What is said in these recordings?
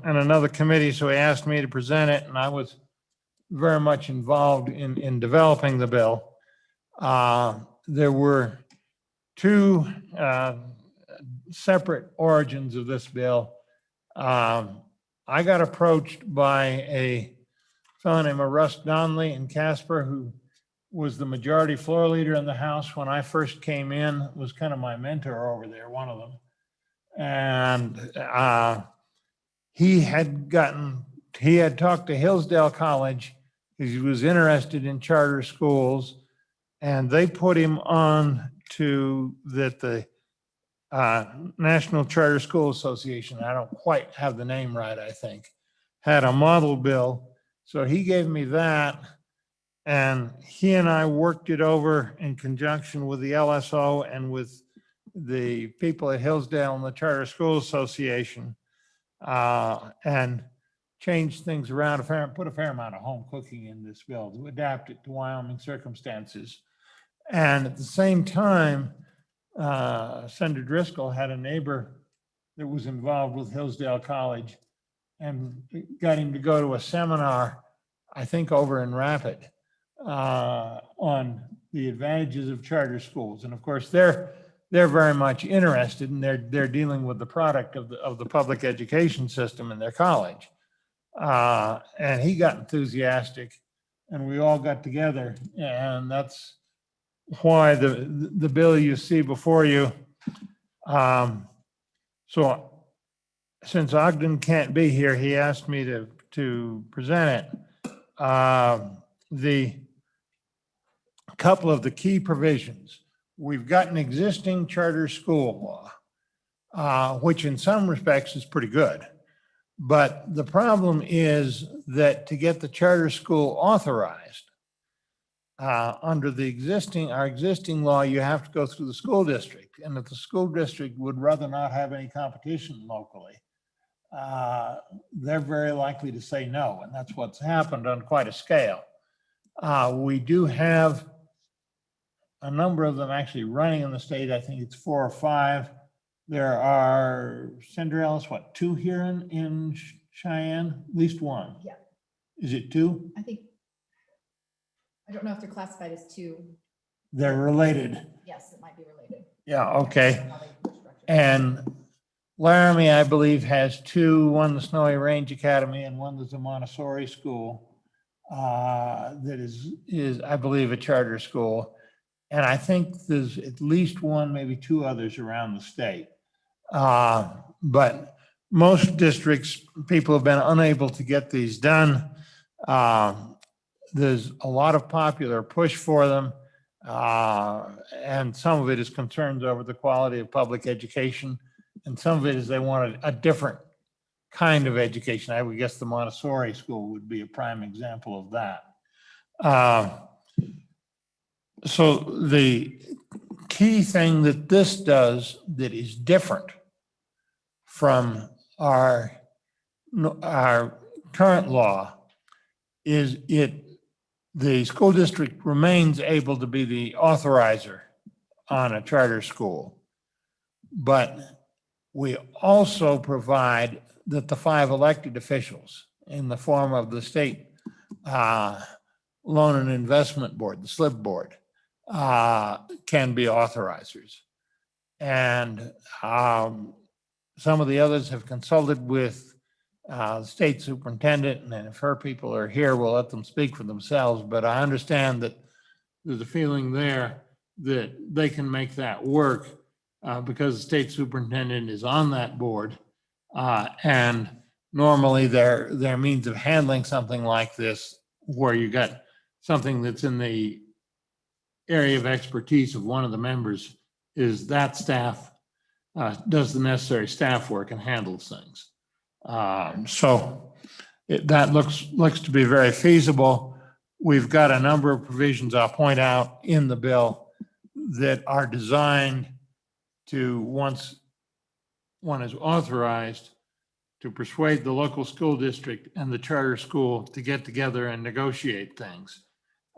and another committee, so he asked me to present it, and I was very much involved in developing the bill. There were two separate origins of this bill. I got approached by a fellow named Russ Donnelly in Casper, who was the majority floor leader in the House when I first came in, was kind of my mentor over there, one of them. And he had talked to Hillsdale College because he was interested in charter schools, and they put him on to the National Charter School Association. I don't quite have the name right, I think, had a model bill. So he gave me that, and he and I worked it over in conjunction with the LSO and with the people at Hillsdale and the Charter School Association, and changed things around, put a fair amount of home cooking in this bill to adapt it to Wyoming circumstances. And at the same time, Senator Driscoll had a neighbor that was involved with Hillsdale College and got him to go to a seminar, I think over in Rapid, on the advantages of charter schools. And of course, they're very much interested, and they're dealing with the product of the public education system in their college. And he got enthusiastic, and we all got together, and that's why the bill you see before you. So since Ogden can't be here, he asked me to present it. The couple of the key provisions. We've got an existing charter school law, which in some respects is pretty good. But the problem is that to get the charter school authorized under our existing law, you have to go through the school district. And if the school district would rather not have any competition locally, they're very likely to say no. And that's what's happened on quite a scale. We do have a number of them actually running in the state. I think it's 4 or 5. There are, Senator Ellis, what, 2 here in Cheyenne? At least 1. Yeah. Is it 2? I don't know if they're classified as 2. They're related. Yes, it might be related. Yeah, okay. And Laramie, I believe, has 2, one the Snowy Range Academy and one that's a Montessori school that is, I believe, a charter school. And I think there's at least 1, maybe 2 others around the state. But most districts, people have been unable to get these done. There's a lot of popular push for them. And some of it is concerns over the quality of public education. And some of it is they want a different kind of education. I would guess the Montessori school would be a prime example of that. So the key thing that this does that is different from our current law is the school district remains able to be the authorizer on a charter school. But we also provide that the 5 elected officials in the form of the state loan and investment board, the SLIB board, can be authorizers. And some of the others have consulted with the state superintendent, and if her people are here, we'll let them speak for themselves. But I understand that there's a feeling there that they can make that work because the state superintendent is on that board. And normally their means of handling something like this, where you got something that's in the area of expertise of one of the members, is that staff does the necessary staff work and handles things. So that looks to be very feasible. We've got a number of provisions I'll point out in the bill that are designed to, once one is authorized, to persuade the local school district and the charter school to get together and negotiate things.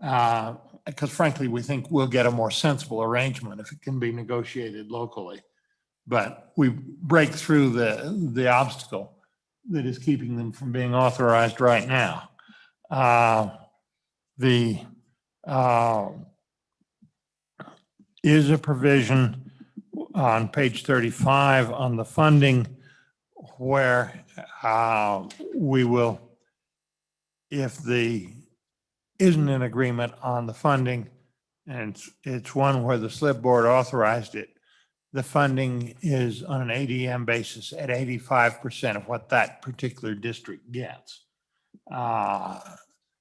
Because frankly, we think we'll get a more sensible arrangement if it can be negotiated locally. But we break through the obstacle that is keeping them from being authorized right now. The is a provision on page 35 on the funding where we will, if the isn't an agreement on the funding, and it's one where the slip board authorized it, the funding is on an ADM basis at 85% of what that particular district gets.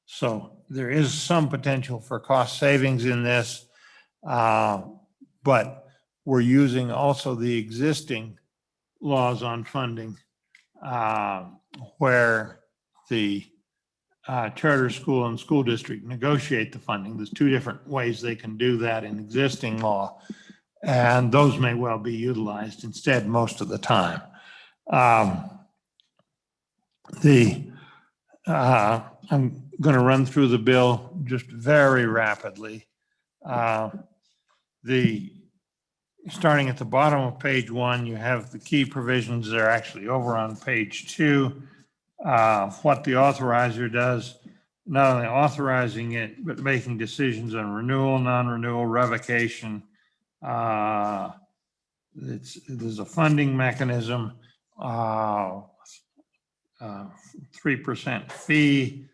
So there is some potential for cost savings in this, but we're using also the existing laws on funding where the charter school and school district negotiate the funding. There's two different ways they can do that in existing law, and those may well be utilized instead most of the time. I'm going to run through the bill just very rapidly. Starting at the bottom of page 1, you have the key provisions that are actually over on page 2. What the authorizer does, not only authorizing it, but making decisions on renewal, non-renewal, revocation. There's a funding mechanism, 3% fee.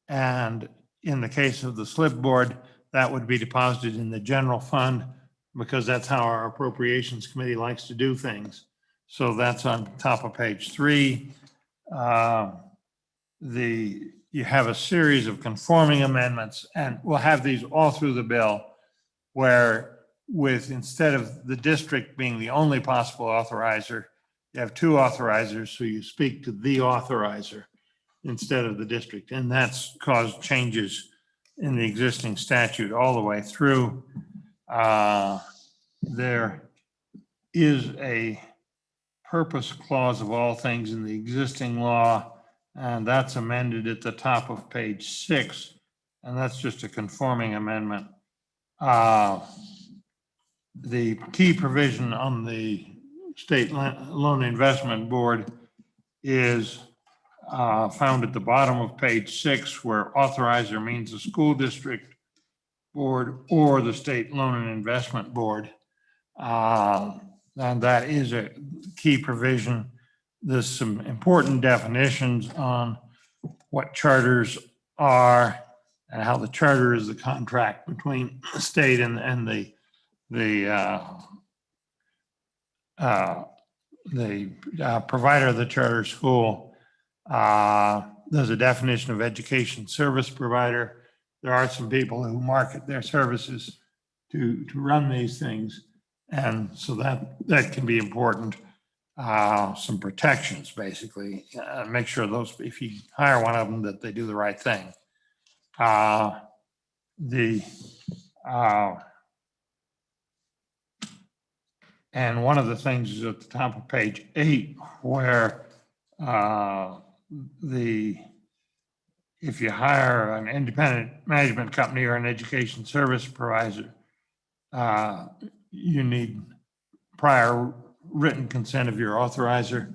And in the case of the slip board, that would be deposited in the general fund because that's how our appropriations committee likes to do things. So that's on top of page 3. You have a series of conforming amendments, and we'll have these all through the bill, where instead of the district being the only possible authorizer, you have 2 authorizers, so you speak to the authorizer instead of the district. And that's caused changes in the existing statute all the way through. There is a purpose clause of all things in the existing law, and that's amended at the top of page 6, and that's just a conforming amendment. The key provision on the State Loan Investment Board is found at the bottom of page 6, where authorizer means the school district board or the State Loan and Investment Board. And that is a key provision. There's some important definitions on what charters are and how the charter is the contract between the state and the provider of the charter school. There's a definition of education service provider. There are some people who market their services to run these things. And so that can be important. Some protections, basically. Make sure those, if you hire one of them, that they do the right thing. And one of the things is at the top of page 8, where if you hire an independent management company or an education service provider, you need prior written consent of your authorizer.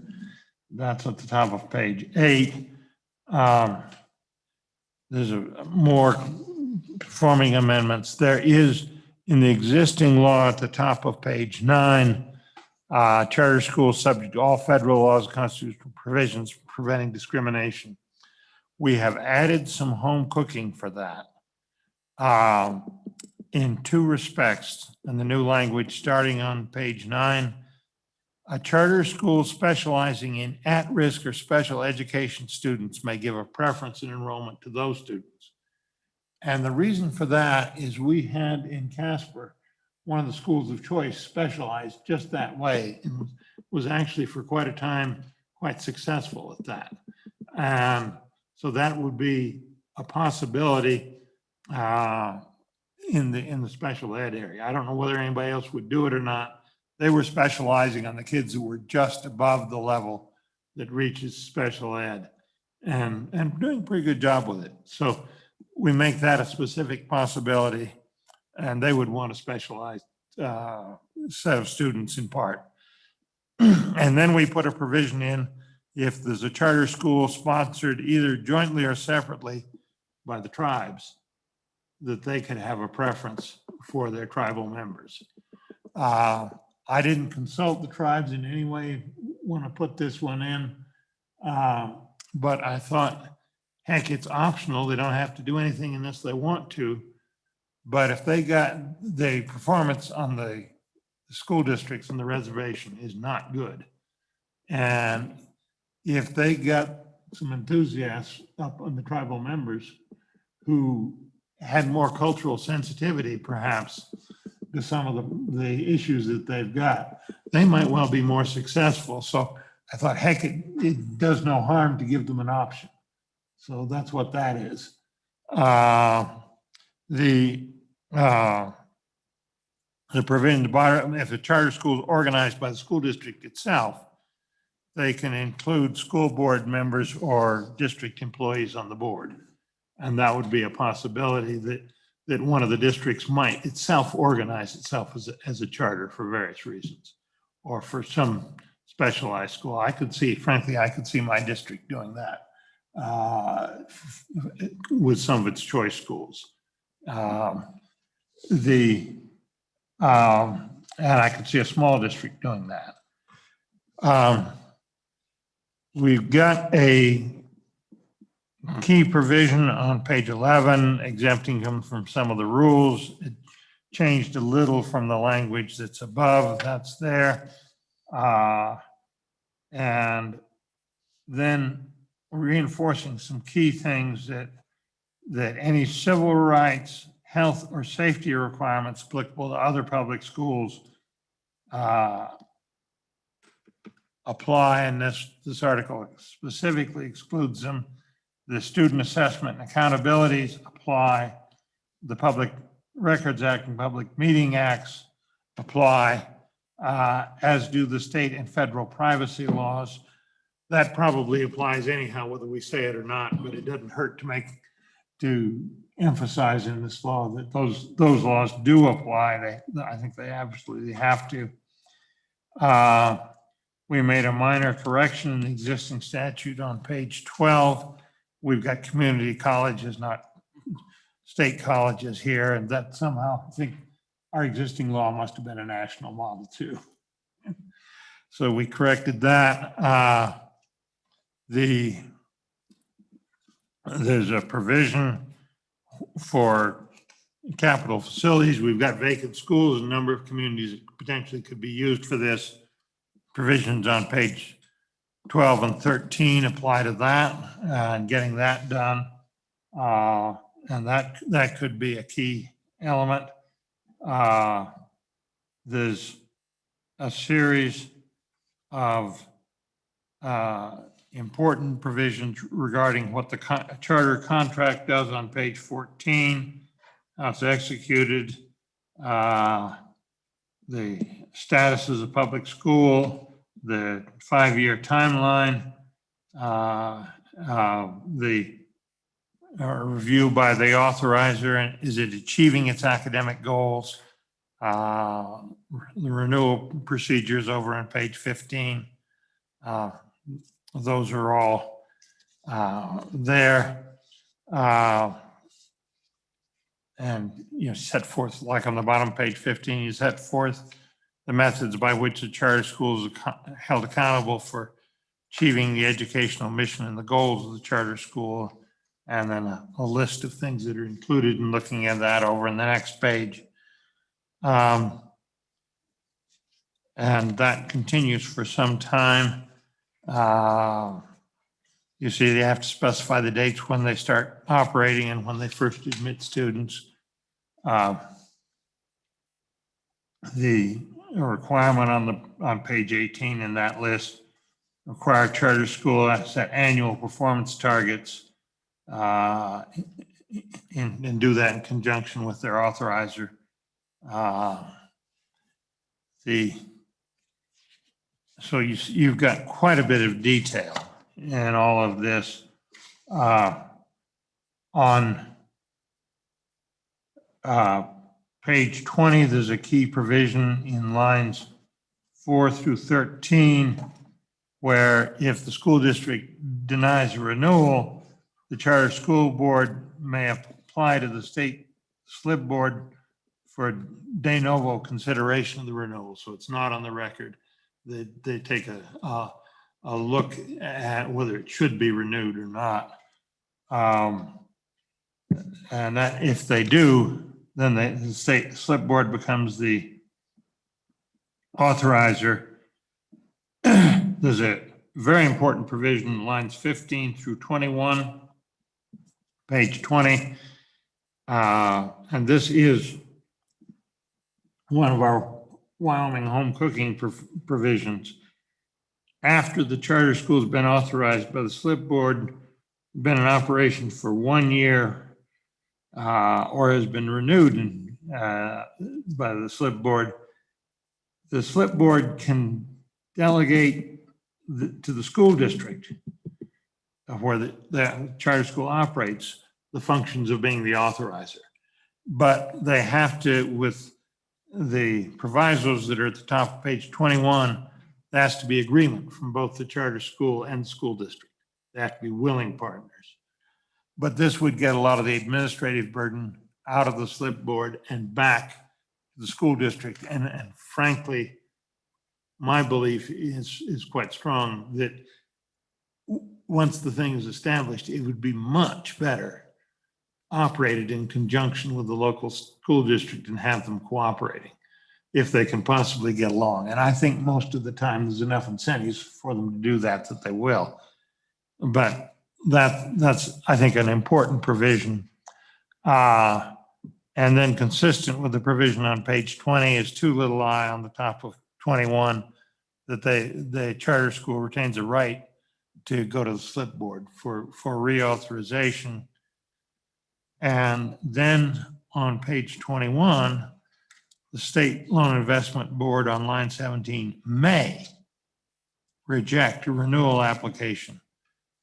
That's at the top of page 8. There's more conforming amendments. There is in the existing law at the top of page 9, charter schools subject to all federal laws and constitutional provisions preventing discrimination. We have added some home cooking for that in 2 respects. In the new language starting on page 9, a charter school specializing in at-risk or special education students may give a preference in enrollment to those students. And the reason for that is we had in Casper, one of the schools of choice specialized just that way and was actually for quite a time quite successful at that. And so that would be a possibility in the special ed area. I don't know whether anybody else would do it or not. They were specializing on the kids who were just above the level that reaches special ed and doing a pretty good job with it. So we make that a specific possibility, and they would want a specialized set of students in part. And then we put a provision in, if there's a charter school sponsored either jointly or separately by the tribes, that they could have a preference for their tribal members. I didn't consult the tribes in any way when I put this one in. But I thought, heck, it's optional. They don't have to do anything unless they want to. But if they got the performance on the school districts and the reservation is not good. And if they got some enthusiasts up on the tribal members who had more cultural sensitivity, perhaps, to some of the issues that they've got, they might well be more successful. So I thought, heck, it does no harm to give them an option. So that's what that is. The provision, if the charter school is organized by the school district itself, they can include school board members or district employees on the board. And that would be a possibility that one of the districts might itself organize itself as a charter for various reasons, or for some specialized school. Frankly, I could see my district doing that with some of its choice schools. And I could see a small district doing that. We've got a key provision on page 11 exempting them from some of the rules. It changed a little from the language that's above, that's there. And then reinforcing some key things that any civil rights, health, or safety requirements applicable to other public schools apply, and this article specifically excludes them. The Student Assessment and Accountabilities apply. The Public Records Act and Public Meeting Acts apply, as do the state and federal privacy laws. That probably applies anyhow, whether we say it or not, but it doesn't hurt to emphasize in this law that those laws do apply. I think they absolutely have to. We made a minor correction in the existing statute on page 12. We've got community colleges, not state colleges here, and that somehow, I think our existing law must have been a national model too. So we corrected that. There's a provision for capital facilities. We've got vacant schools, a number of communities that potentially could be used for this. Provisions on page 12 and 13 apply to that, and getting that done. And that could be a key element. There's a series of important provisions regarding what the charter contract does on page 14, how it's executed, the status as a public school, the 5-year timeline, the review by the authorizer, and is it achieving its academic goals? The renewal procedures over on page 15. Those are all there. And set forth, like on the bottom page 15, you set forth the methods by which the charter schools are held accountable for achieving the educational mission and the goals of the charter school, and then a list of things that are included in looking at that over in the next page. And that continues for some time. You see, they have to specify the dates when they start operating and when they first admit students. The requirement on page 18 in that list require charter school to set annual performance targets and do that in conjunction with their authorizer. So you've got quite a bit of detail in all of this. On page 20, there's a key provision in lines 4 through 13, where if the school district denies a renewal, the charter school board may apply to the state SLIB board for de novo consideration of the renewal. So it's not on the record. They take a look at whether it should be renewed or not. And that if they do, then the state SLIB board becomes the authorizer. There's a very important provision, lines 15 through 21, page 20. And this is one of our Wyoming home cooking provisions. After the charter school has been authorized by the SLIB board, been in operation for 1 year, or has been renewed by the SLIB board, the SLIB board can delegate to the school district where the charter school operates the functions of being the authorizer. But they have to, with the provisos that are at the top of page 21, there has to be agreement from both the charter school and school district. They have to be willing partners. But this would get a lot of the administrative burden out of the SLIB board and back to the school district. And frankly, my belief is quite strong that once the thing is established, it would be much better operated in conjunction with the local school district and have them cooperating if they can possibly get along. And I think most of the time there's enough incentives for them to do that they will. But that's, I think, an important provision. And then consistent with the provision on page 20 is 2 little I on the top of 21, that the charter school retains a right to go to the SLIB board for reauthorization. And then on page 21, the State Loan Investment Board on line 17 may reject a renewal application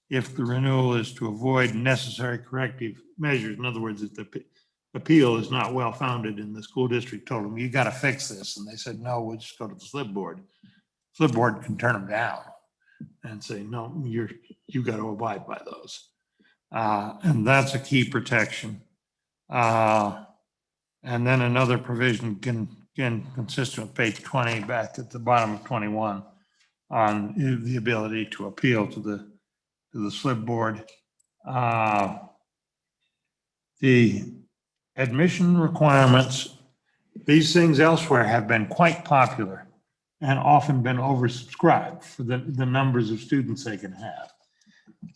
if the renewal is to avoid necessary corrective measures. In other words, if the appeal is not well-founded and the school district told them, you got to fix this. And they said, no, we'll just go to the SLIB board. SLIB board can turn them down and say, no, you got to abide by those. And that's a key protection. And then another provision consistent with page 20 back at the bottom of 21 on the ability to appeal to the SLIB board. The admission requirements, these things elsewhere have been quite popular and often been oversubscribed for the numbers of students they can have.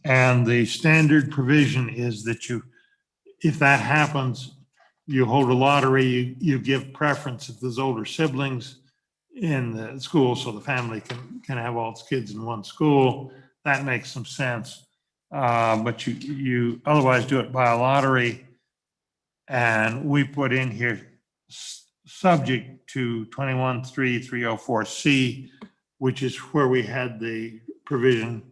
And the standard provision is that if that happens, you hold a lottery, you give preference if there's older siblings in the school so the family can have all its kids in one school. That makes some sense. But you otherwise do it by a lottery. And we put in here subject to 21.3.304C, which is where we had the provision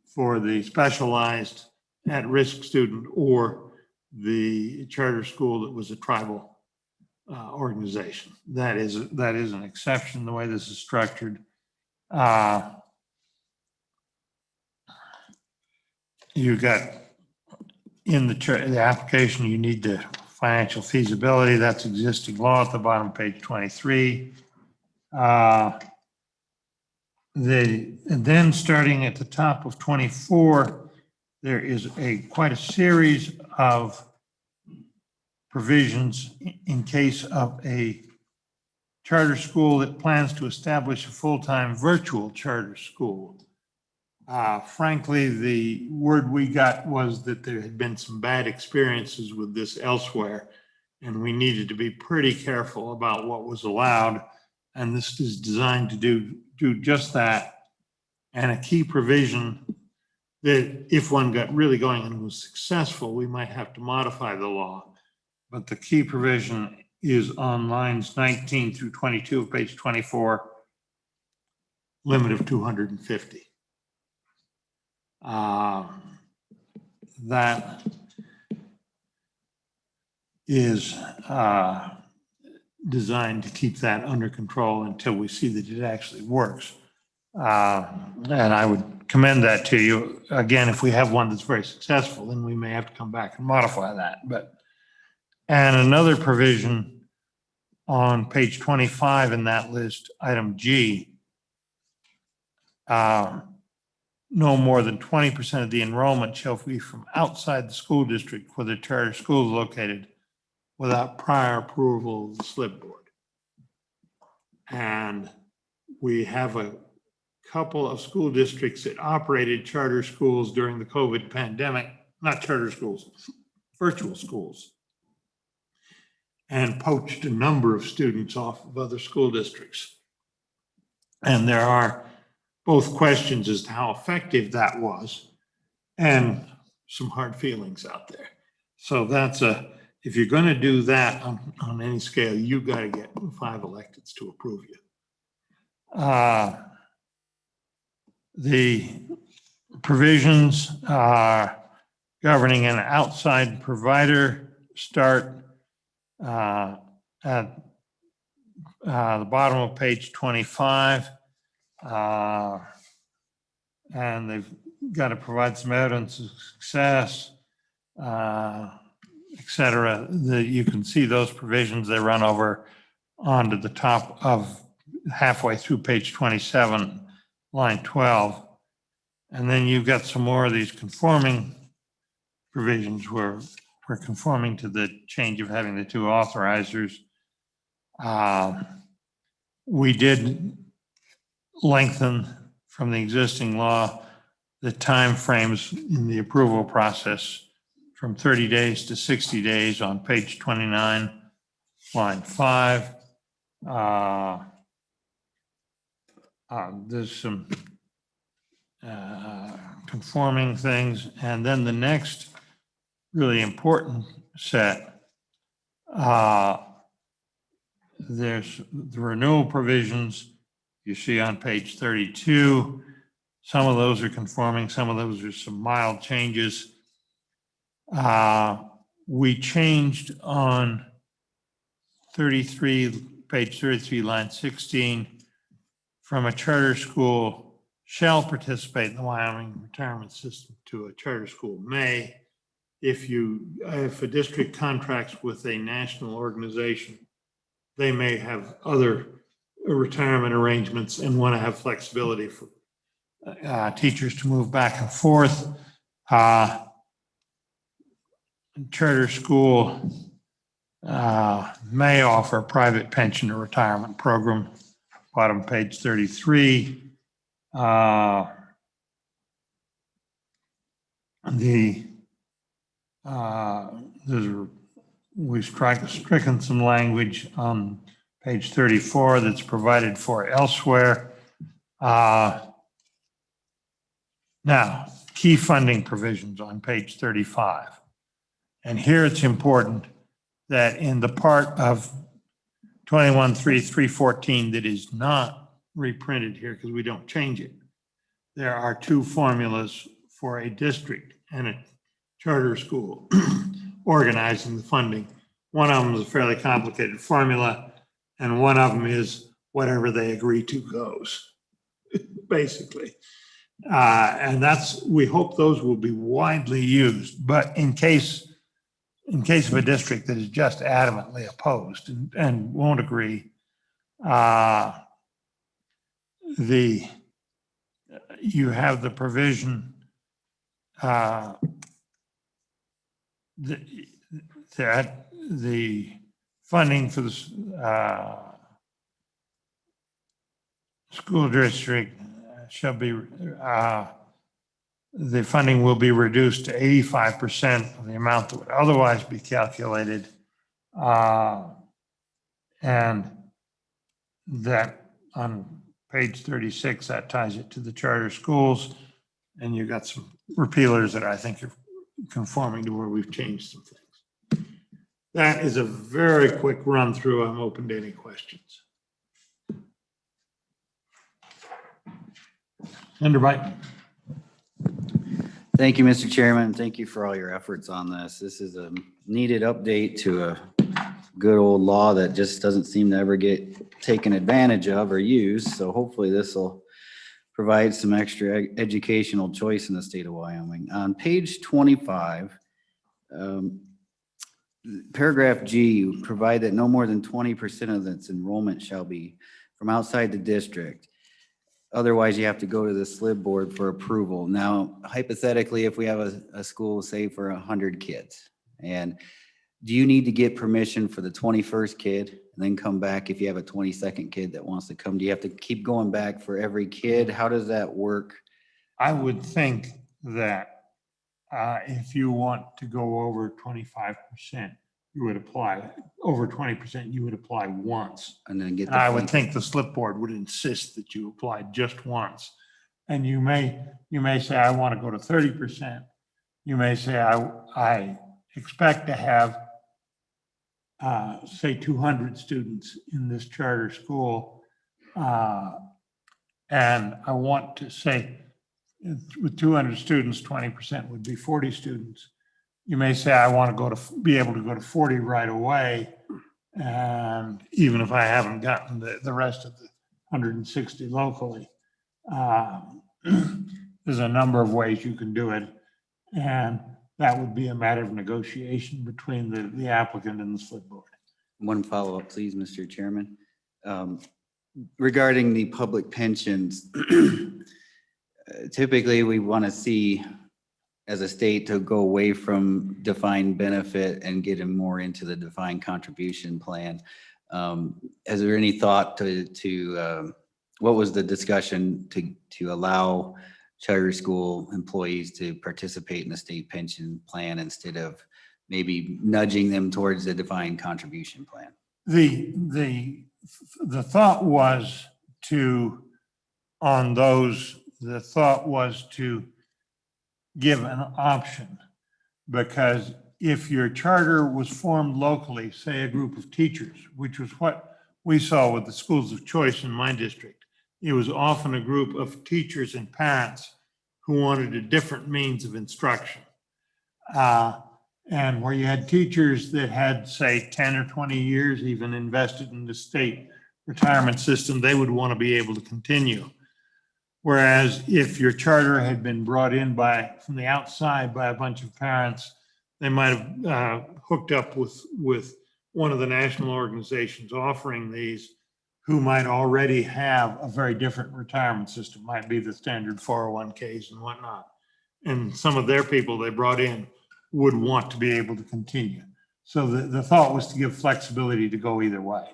for the specialized at-risk student or the charter school that was a tribal organization. That is an exception the way this is structured. You got in the application, you need the financial feasibility. That's existing law at the bottom of page 23. And then starting at the top of 24, there is quite a series of provisions in case of a charter school that plans to establish a full-time virtual charter school. Frankly, the word we got was that there had been some bad experiences with this elsewhere, and we needed to be pretty careful about what was allowed. And this is designed to do just that. And a key provision that if one got really going and was successful, we might have to modify the law. But the key provision is on lines 19 through 22 of page 24, limit of 250. That is designed to keep that under control until we see that it actually works. And I would commend that to you. Again, if we have one that's very successful, then we may have to come back and modify that. And another provision on page 25 in that list, item G, no more than 20% of the enrollment shall be from outside the school district where the charter school is located without prior approval of the SLIB board. And we have a couple of school districts that operated charter schools during the COVID pandemic, not charter schools, virtual schools, and poached a number of students off of other school districts. And there are both questions as to how effective that was and some hard feelings out there. So if you're going to do that on any scale, you got to get 5 electeds to approve you. The provisions governing an outside provider start at the bottom of page 25. And they've got to provide some evidence of success, et cetera. You can see those provisions. They run over onto the top of halfway through page 27, line 12. And then you've got some more of these conforming provisions where we're conforming to the change of having the 2 authorizers. We did lengthen from the existing law the timeframes in the approval process from 30 days to 60 days on page 29, line 5. There's some conforming things. And then the next really important set, there's the renewal provisions you see on page 32. Some of those are conforming, some of those are some mild changes. We changed on page 33, line 16, from a charter school shall participate in the Wyoming retirement system to a charter school may. If a district contracts with a national organization, they may have other retirement arrangements and want to have flexibility for teachers to move back and forth. Charter school may offer a private pension or retirement program, bottom page 33. We've stricken some language on page 34 that's provided for elsewhere. Now, key funding provisions on page 35. And here it's important that in the part of 21.3.314 that is not reprinted here because we don't change it, there are 2 formulas for a district and a charter school organizing the funding. One of them is a fairly complicated formula, and one of them is whatever they agree to goes, basically. And we hope those will be widely used, but in case of a district that is just adamantly opposed and won't agree, you have the provision that the funding for the school district shall be, the funding will be reduced to 85% of the amount that would otherwise be calculated. And that on page 36, that ties it to the charter schools. And you've got some repealers that I think are conforming to where we've changed some things. That is a very quick run through. I'm open to any questions. Senator Biden. Thank you, Mr. Chairman. Thank you for all your efforts on this. This is a needed update to a good old law that just doesn't seem to ever get taken advantage of or used. So hopefully this will provide some extra educational choice in the state of Wyoming. On page 25, paragraph G, provide that no more than 20% of its enrollment shall be from outside the district. Otherwise, you have to go to the SLIB board for approval. Now, hypothetically, if we have a school, say for 100 kids, and do you need to get permission for the 21st kid and then come back if you have a 22nd kid that wants to come? Do you have to keep going back for every kid? How does that work? I would think that if you want to go over 25%, you would apply, over 20%, you would apply once. And then get And the. I would think the slip board would insist that you apply just once. And you may say, I want to go to 30%. You may say, I expect to have, say, 200 students in this charter school. And I want to say, with 200 students, 20% would be 40 students. You may say, I want to be able to go to 40 right away. And even if I haven't gotten the rest of the 160 locally, there's a number of ways you can do it. And that would be a matter of negotiation between the applicant and the SLIB board. One follow-up, please, Mr. Chairman. Regarding the public pensions, typically we want to see as a state to go away from defined benefit and get them more into the defined contribution plan. Is there any thought to what was the discussion to allow charter school employees to participate in the state pension plan instead of maybe nudging them towards the defined contribution plan? The thought was to give an option, because if your charter was formed locally, say a group of teachers, which was what we saw with the schools of choice in my district, it was often a group of teachers and parents who wanted a different means of instruction. And where you had teachers that had, say, 10 or 20 years even invested in the state retirement system, they would want to be able to continue. Whereas if your charter had been brought in from the outside by a bunch of parents, they might have hooked up with one of the national organizations offering these, who might already have a very different retirement system, might be the standard 401ks and whatnot. And some of their people they brought in would want to be able to continue. So the thought was to give flexibility to go either way.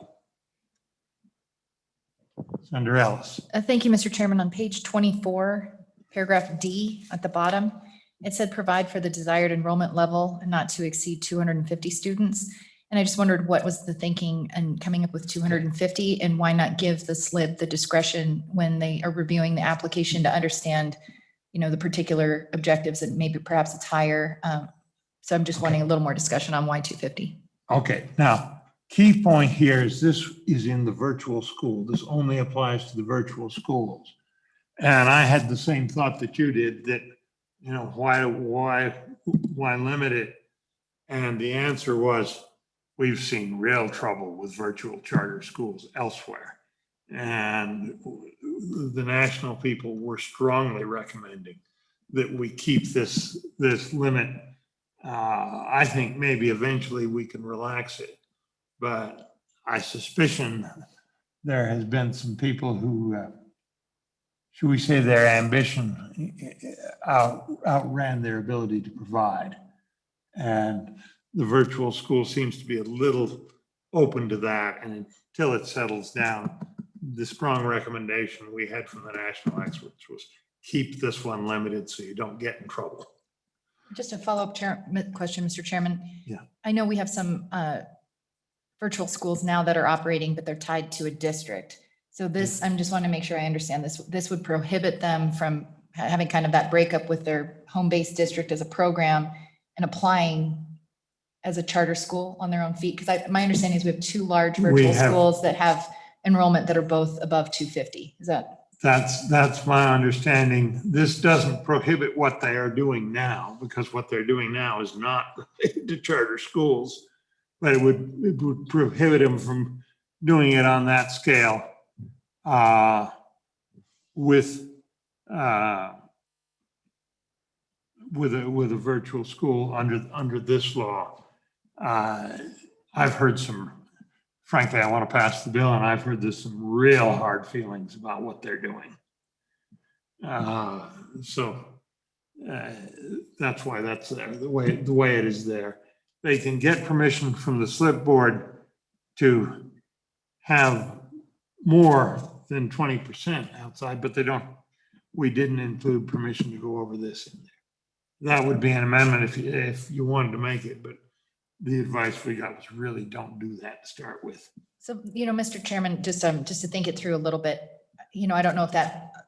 Senator Ellis. Thank you, Mr. Chairman. On page 24, paragraph D at the bottom, it said provide for the desired enrollment level and not to exceed 250 students. And I just wondered what was the thinking and coming up with 250, and why not give the SLIB the discretion when they are reviewing the application to understand, the particular objectives, and maybe perhaps it's higher. So I'm just wanting a little more discussion on why 250. Okay, now, key point here is this is in the virtual school. This only applies to the virtual schools. And I had the same thought that you did, that, why limit it? And the answer was, we've seen real trouble with virtual charter schools elsewhere. And the national people were strongly recommending that we keep this limit. I think maybe eventually we can relax it, but I suspicion there has been some people who, should we say, their ambition outran their ability to provide. And the virtual school seems to be a little open to that. And until it settles down, the strong recommendation we had from the national experts was keep this one limited so you don't get in trouble. Just a follow-up question, Mr. Chairman. Yeah. I know we have some virtual schools now that are operating, but they're tied to a district. So this, I'm just want to make sure I understand this. This would prohibit them from having kind of that breakup with their home-based district as a program and applying as a charter school on their own feet. Because my understanding is we have two large virtual schools that have enrollment that are both above 250. Is that? That's my understanding. This doesn't prohibit what they are doing now, because what they're doing now is not related to charter schools. but it would prohibit him from doing it on that scale with a virtual school under this law. I've heard frankly, I want to pass the bill, and I've heard there's some real hard feelings about what they're doing. So that's why that's there, the way it is there. They can get permission from the slip board to have more than 20% outside, but we didn't include permission to go over this in there. That would be an amendment if you wanted to make it, but the advice we got was really don't do that to start with. So, Mr. Chairman, just to think it through a little bit, I don't know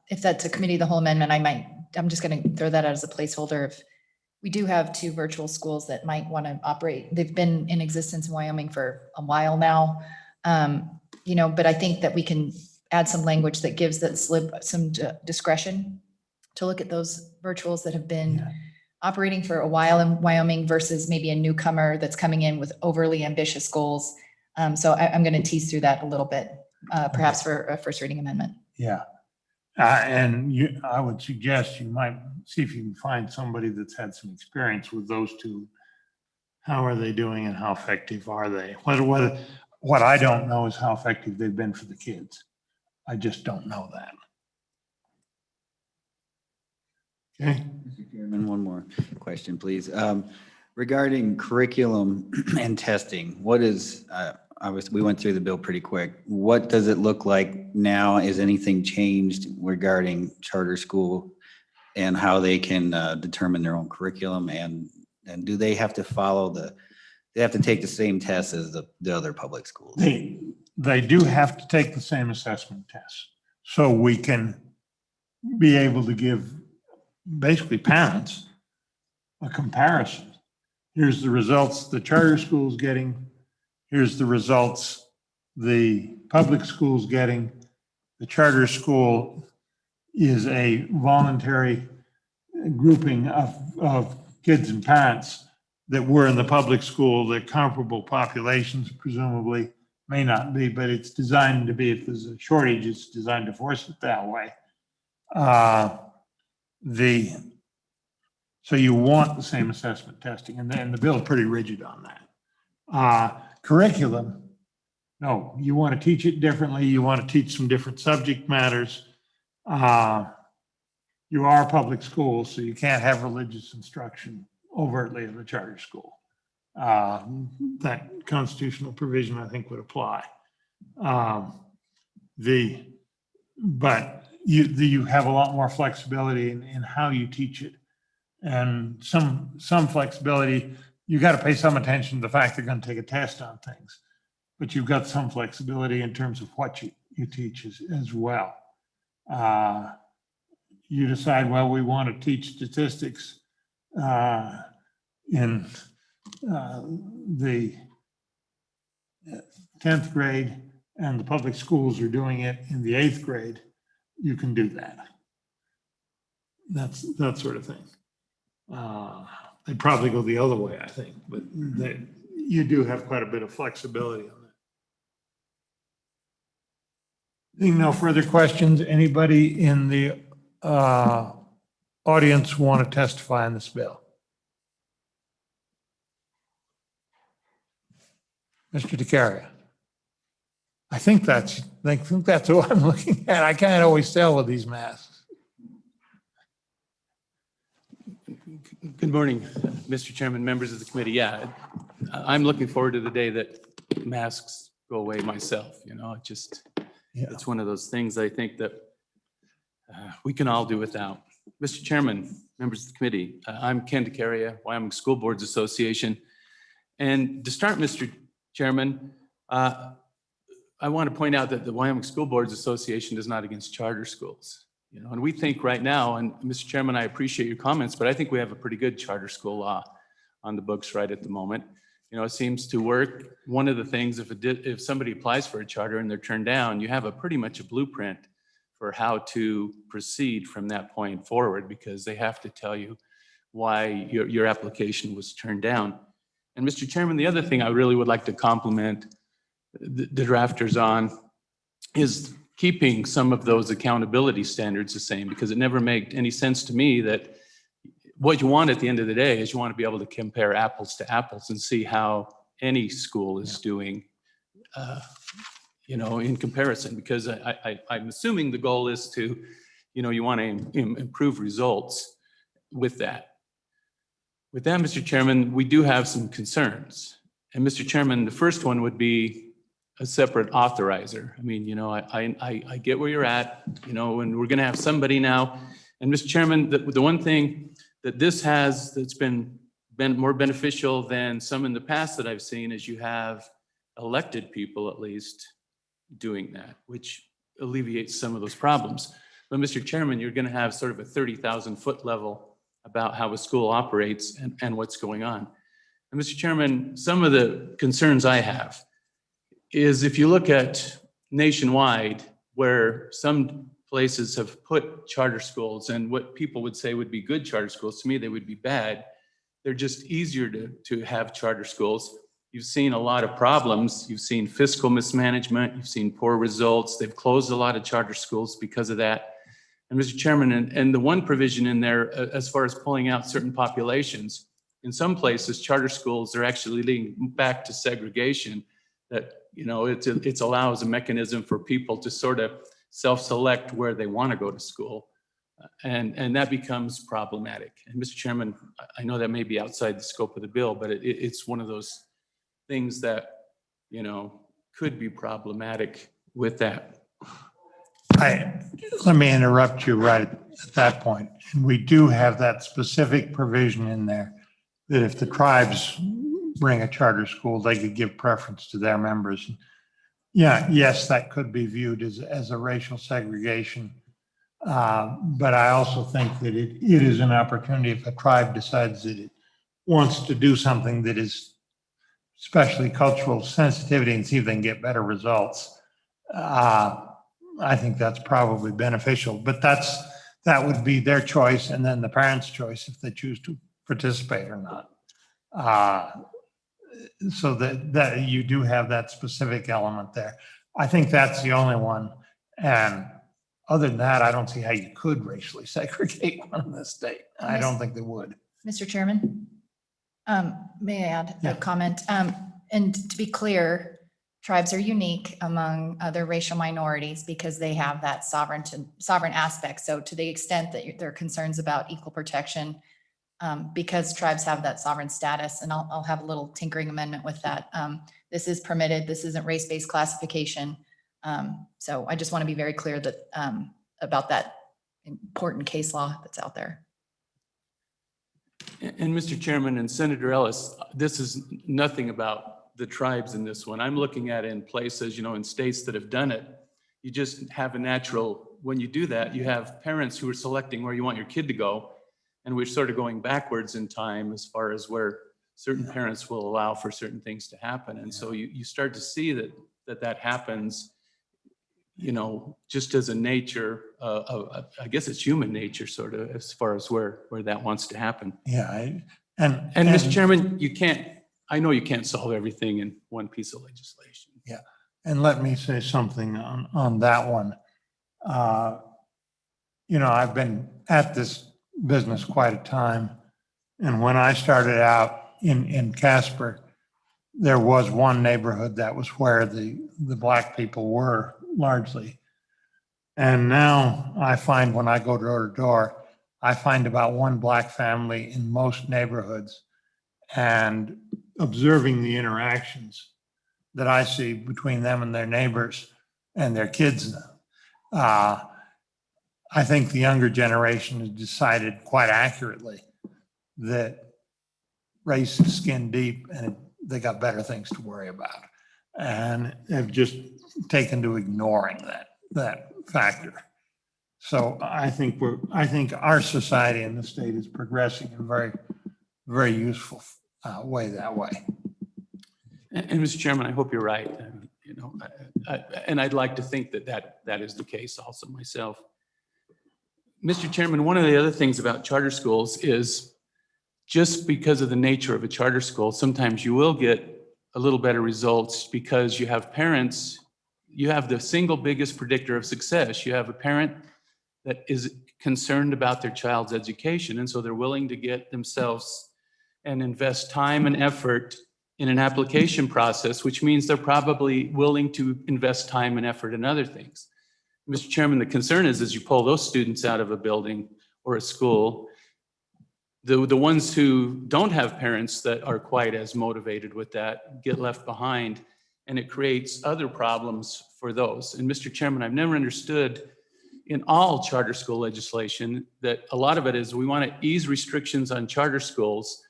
if that's a committee of the whole amendment, I'm just going to throw that out as a placeholder. If we do have 2 virtual schools that might want to operate, they've been in existence in Wyoming for a while now. But I think that we can add some language that gives that SLIB some discretion to look at those virtuals that have been operating for a while in Wyoming versus maybe a newcomer that's coming in with overly ambitious goals. So I'm going to tease through that a little bit, perhaps for a first reading amendment. Yeah. And I would suggest you might see if you can find somebody that's had some experience with those 2. How are they doing and how effective are they? What I don't know is how effective they've been for the kids. I just don't know that. Okay. Mr. Chairman, one more question, please. Regarding curriculum and testing, what is, we went through the bill pretty quick. What does it look like now? Is anything changed regarding charter school and how they can determine their own curriculum? And do they have to they have to take the same tests as the other public schools? They do have to take the same assessment tests. So we can be able to give basically parents a comparison. Here's the results the charter school's getting. Here's the results the public school's getting. The charter school is a voluntary grouping of kids and parents that were in the public school. They're comparable populations, presumably, may not be, but it's designed to be, if there's a shortage, it's designed to force it that way. So you want the same assessment testing, and then the bill's pretty rigid on that. Curriculum, no, you want to teach it differently. You want to teach some different subject matters. You are a public school, so you can't have religious instruction overtly in the charter school. That constitutional provision, I think, would apply. But you have a lot more flexibility in how you teach it, and some flexibility. You got to pay some attention to the fact they're going to take a test on things, but you've got some flexibility in terms of what you teach as well. You decide, well, we want to teach statistics in the 10th grade, and the public schools are doing it in the 8th grade. You can do that. That's that sort of thing. They'd probably go the other way, I think, but you do have quite a bit of flexibility on that. Seeing no further questions, anybody in the audience want to testify on this bill? Mr. DeCaria. I think that's what I'm looking at. I can't always tell with these masks. Good morning, Mr. Chairman, members of the committee. Yeah, I'm looking forward to the day that masks go away myself. It's one of those things I think that we can all do without. Mr. Chairman, members of the committee, I'm Ken DeCaria, Wyoming School Boards Association. And to start, Mr. Chairman, I want to point out that the Wyoming School Boards Association is not against charter schools. And we think right now, and Mr. Chairman, I appreciate your comments, but I think we have a pretty good charter school law on the books right at the moment. It seems to work. One of the things, if somebody applies for a charter and they're turned down, you have pretty much a blueprint for how to proceed from that point forward, because they have to tell you why your application was turned down. And Mr. Chairman, the other thing I really would like to compliment the drafters on is keeping some of those accountability standards the same, because it never made any sense to me that what you want at the end of the day is you want to be able to compare apples to apples and see how any school is doing, in comparison, because I'm assuming the goal is to, you want to improve results with that. With that, Mr. Chairman, we do have some concerns. And Mr. Chairman, the first one would be a separate authorizer. I mean, I get where you're at, and we're going to have somebody now. And Mr. Chairman, the one thing that this has that's been more beneficial than some in the past that I've seen is you have elected people at least doing that, which alleviates some of those problems. But Mr. Chairman, you're going to have sort of a 30,000-foot level about how a school operates and what's going on. And Mr. Chairman, some of the concerns I have is if you look at nationwide, where some places have put charter schools and what people would say would be good charter schools, to me, they would be bad. They're just easier to have charter schools. You've seen a lot of problems. You've seen fiscal mismanagement. You've seen poor results. They've closed a lot of charter schools because of that. And Mr. Chairman, and the one provision in there, as far as pulling out certain populations, in some places, charter schools are actually leading back to segregation. That, it allows a mechanism for people to sort of self-select where they want to go to school. And that becomes problematic. And Mr. Chairman, I know that may be outside the scope of the bill, but it's one of those things that, could be problematic with that. Let me interrupt you right at that point. And we do have that specific provision in there that if the tribes bring a charter school, they could give preference to their members. Yeah, yes, that could be viewed as a racial segregation. But I also think that it is an opportunity if a tribe decides that it wants to do something that is especially cultural sensitivity and see if they can get better results. I think that's probably beneficial, but that would be their choice and then the parents' choice if they choose to participate or not. So that you do have that specific element there. I think that's the only one. And other than that, I don't see how you could racially segregate one in this state. I don't think they would. Mr. Chairman, may I add Yeah. a comment? And to be clear, tribes are unique among other racial minorities because they have that sovereign aspect. So to the extent that there are concerns about equal protection, because tribes have that sovereign status, and I'll have a little tinkering amendment with that. This is permitted. This isn't race-based classification. So I just want to be very clear that about that important case law that's out there. And Mr. Chairman and Senator Ellis, this is nothing about the tribes in this one. I'm looking at it in places, in states that have done it. You just have a natural, when you do that, you have parents who are selecting where you want your kid to go. And we're sort of going backwards in time as far as where certain parents will allow for certain things to happen. And so you start to see that happens, just as a nature of, I guess it's human nature sort of as far as where that wants to happen. Yeah. And Mr. Chairman, I know you can't solve everything in one piece of legislation. Yeah. And let me say something on that one. I've been at this business quite a time. And when I started out in Casper, there was one neighborhood that was where the Black people were largely. And now I find when I go door to door, I find about one Black family in most neighborhoods. And observing the interactions that I see between them and their neighbors and their kids, I think the younger generation has decided quite accurately that race is skin deep and they got better things to worry about, and have just taken to ignoring that factor. So I think our society in the state is progressing in a very, very useful way that way. And Mr. Chairman, I hope you're right. And I'd like to think that is the case also myself. Mr. Chairman, one of the other things about charter schools is just because of the nature of a charter school, sometimes you will get a little better results because you have parents, you have the single biggest predictor of success. You have a parent that is concerned about their child's education, and so they're willing to get themselves and invest time and effort in an application process, which means they're probably willing to invest time and effort in other things. Mr. Chairman, the concern is as you pull those students out of a building or a school, the ones who don't have parents that are quite as motivated with that get left behind, and it creates other problems for those. And Mr. Chairman, I've never understood in all charter school legislation that a lot of it is we want to ease restrictions on charter schools,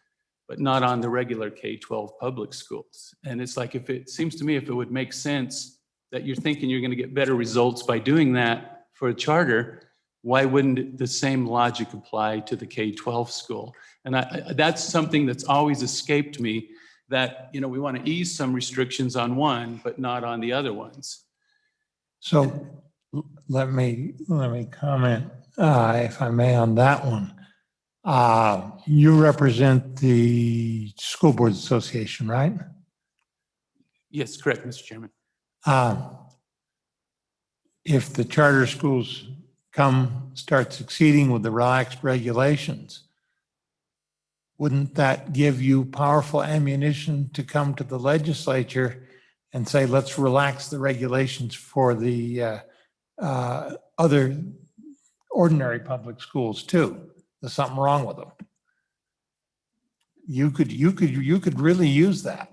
but not on the regular K-12 public schools. And it's like, if it seems to me, if it would make sense that you're thinking you're going to get better results by doing that for a charter, why wouldn't the same logic apply to the K-12 school? And that's something that's always escaped me, that, you know, we want to ease some restrictions on one, but not on the other ones. So let me comment, if I may, on that one. You represent the School Boards Association, right? Yes, correct, Mr. Chairman. If the charter schools start succeeding with the relaxed regulations, wouldn't that give you powerful ammunition to come to the legislature and say, let's relax the regulations for the other ordinary public schools too? There's something wrong with them. You could really use that.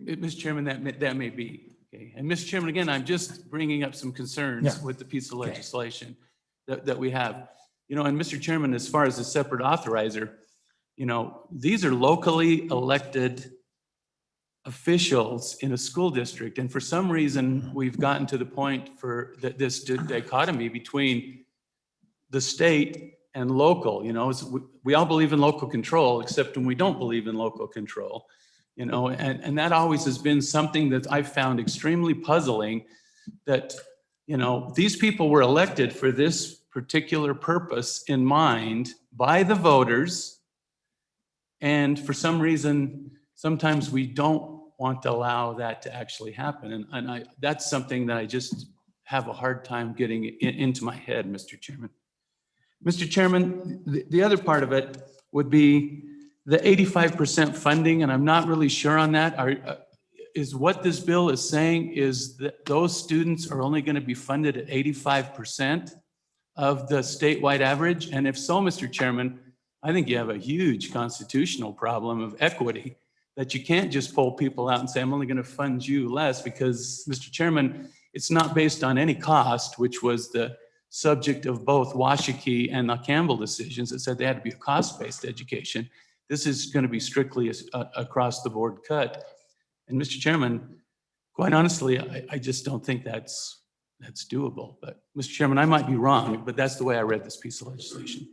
Mr. Chairman, that may be. Okay. And Mr. Chairman, again, I'm just bringing up some concerns Yeah. with the piece of Okay. legislation that we have. You know, and Mr. Chairman, as far as the separate authorizer, you know, these are locally elected officials in a school district. And for some reason, we've gotten to the point for this dichotomy between the state and local. You know, we all believe in local control, except when we don't believe in local control. You know, and that always has been something that I've found extremely puzzling, that, you know, these people were elected for this particular purpose in mind by the voters. And for some reason, sometimes we don't want to allow that to actually happen. And that's something that I just have a hard time getting into my head, Mr. Chairman. Mr. Chairman, the other part of it would be the 85% funding, and I'm not really sure on that. Is what this bill is saying is that those students are only going to be funded at 85% of the statewide average? And if so, Mr. Chairman, I think you have a huge constitutional problem of equity, that you can't just pull people out and say, I'm only going to fund you less, because, Mr. Chairman, it's not based on any cost, which was the subject of both Washakie and the Campbell decisions that said they had to be a cost-based education. This is going to be strictly across the board cut. And Mr. Chairman, quite honestly, I just don't think that's doable. But Mr. Chairman, I might be wrong, but that's the way I read this piece of legislation.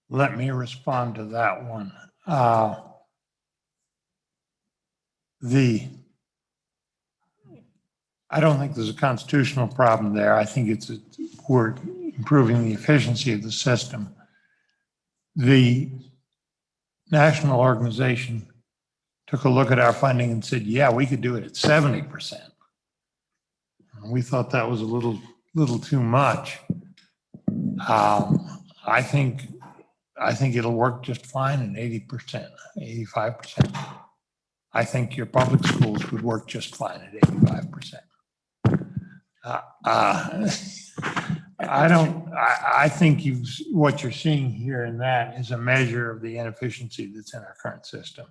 Let me respond to that one. I don't think there's a constitutional problem there. I think we're improving the efficiency of the system. The national organization took a look at our funding and said, yeah, we could do it at 70%. We thought that was a little too much. I think it'll work just fine at 80%, 85%. I think your public schools would work just fine at 85%. I think what you're seeing here in that is a measure of the inefficiency that's in our current system.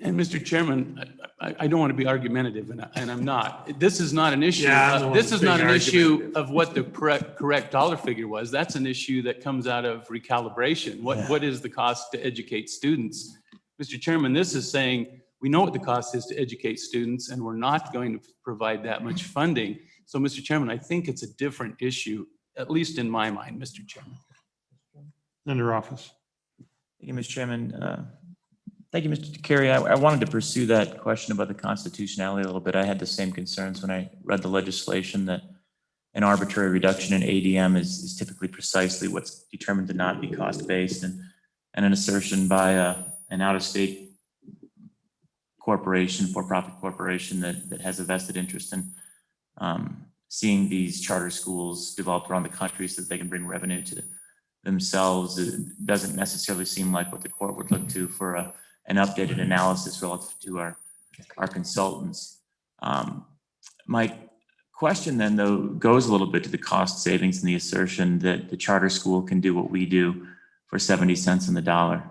And Mr. Chairman, I don't want to be argumentative, and I'm not. This is not an issue. Yeah, I'm the one This is being not an issue argumentative. of what the correct dollar figure was. That's an issue that comes out of recalibration. What is the cost to educate students? Mr. Chairman, this is saying we know what the cost is to educate students, and we're not going to provide that much funding. So, Mr. Chairman, I think it's a different issue, at least in my mind, Mr. Chairman. Under office. Thank you, Mr. Chairman. Thank you, Mr. Carey. I wanted to pursue that question about the constitutionality a little bit. I had the same concerns when I read the legislation, that an arbitrary reduction in ADM is typically precisely what's determined to not be cost-based, and an assertion by an out-of-state corporation, for-profit corporation that has a vested interest in seeing these charter schools developed around the country so that they can bring revenue to themselves. It doesn't necessarily seem like what the court would look to for an updated analysis relative to our consultants. My question then, though, goes a little bit to the cost savings and the assertion that the charter school can do what we do for 70 cents on the dollar.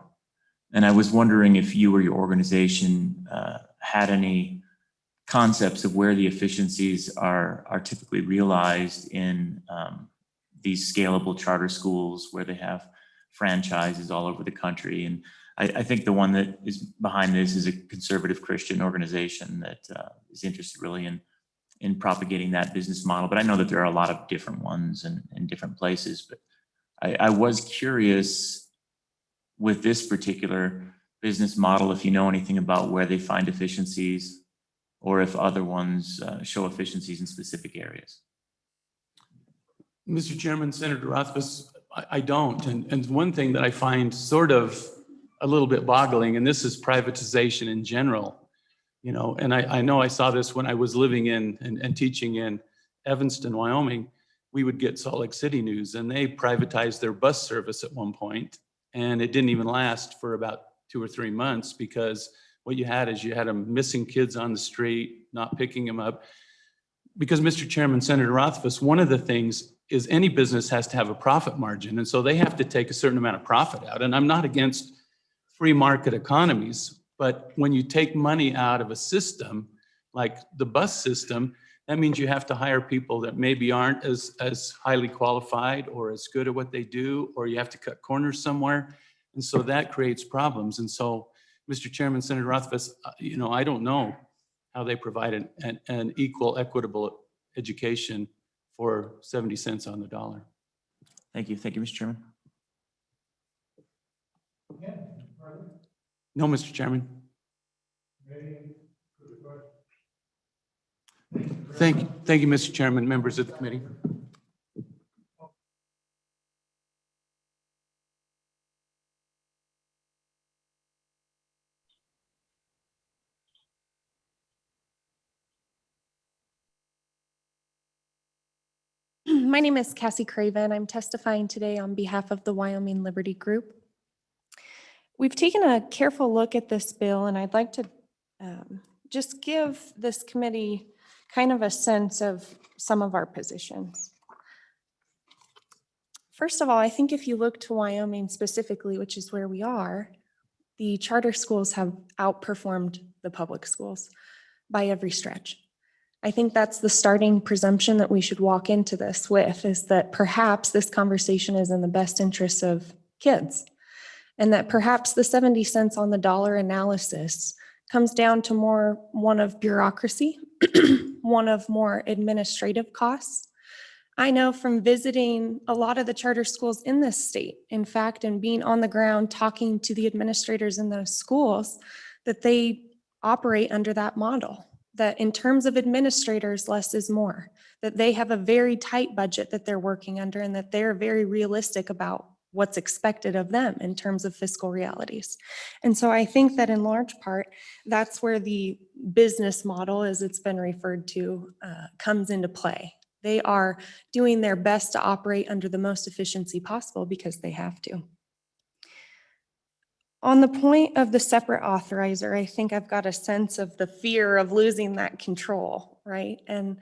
And I was wondering if you or your organization had any concepts of where the efficiencies are typically realized in these scalable charter schools where they have franchises all over the country. And I think the one that is behind this is a conservative Christian organization that is interested really in propagating that business model. But I know that there are a lot of different ones in different places. But I was curious with this particular business model, if you know anything about where they find efficiencies or if other ones show efficiencies in specific areas. Mr. Chairman, Senator Rothfuss, I don't. And one thing that I find sort of a little bit boggling, and this is privatization in general, you know, and I know I saw this when I was living in and teaching in Evanston, Wyoming. We would get Salt Lake City News, and they privatized their bus service at one point, and it didn't even last for about 2 or 3 months, because what you had is you had them missing kids on the street, not picking them up. Because, Mr. Chairman, Senator Rothfuss, one of the things is any business has to have a profit margin, and so they have to take a certain amount of profit out. And I'm not against free market economies, but when you take money out of a system like the bus system, that means you have to hire people that maybe aren't as highly qualified or as good at what they do, or you have to cut corners somewhere. And so that creates problems. And so, Mr. Chairman, Senator Rothfuss, you know, I don't know how they provide an equal, equitable education for 70 cents on the dollar. Thank you. Thank you, Mr. Chairman. No, Mr. Chairman. Thank you, Mr. Chairman, members of the committee. My name is Cassie Craven. I'm testifying today on behalf of the Wyoming Liberty Group. We've taken a careful look at this bill, and I'd like to just give this committee kind of a sense of some of our positions. First of all, I think if you look to Wyoming specifically, which is where we are, the charter schools have outperformed the public schools by every stretch. I think that's the starting presumption that we should walk into this with, is that perhaps this conversation is in the best interest of kids, and that perhaps the 70 cents on the dollar analysis comes down to more one of bureaucracy, one of more administrative costs. I know from visiting a lot of the charter schools in this state, in fact, and being on the ground talking to the administrators in those schools, that they operate under that model. That in terms of administrators, less is more, that they have a very tight budget that they're working under, and that they're very realistic about what's expected of them in terms of fiscal realities. And so I think that in large part, that's where the business model, as it's been referred to, comes into play. They are doing their best to operate under the most efficiency possible because they have to. On the point of the separate authorizer, I think I've got a sense of the fear of losing that control, right? And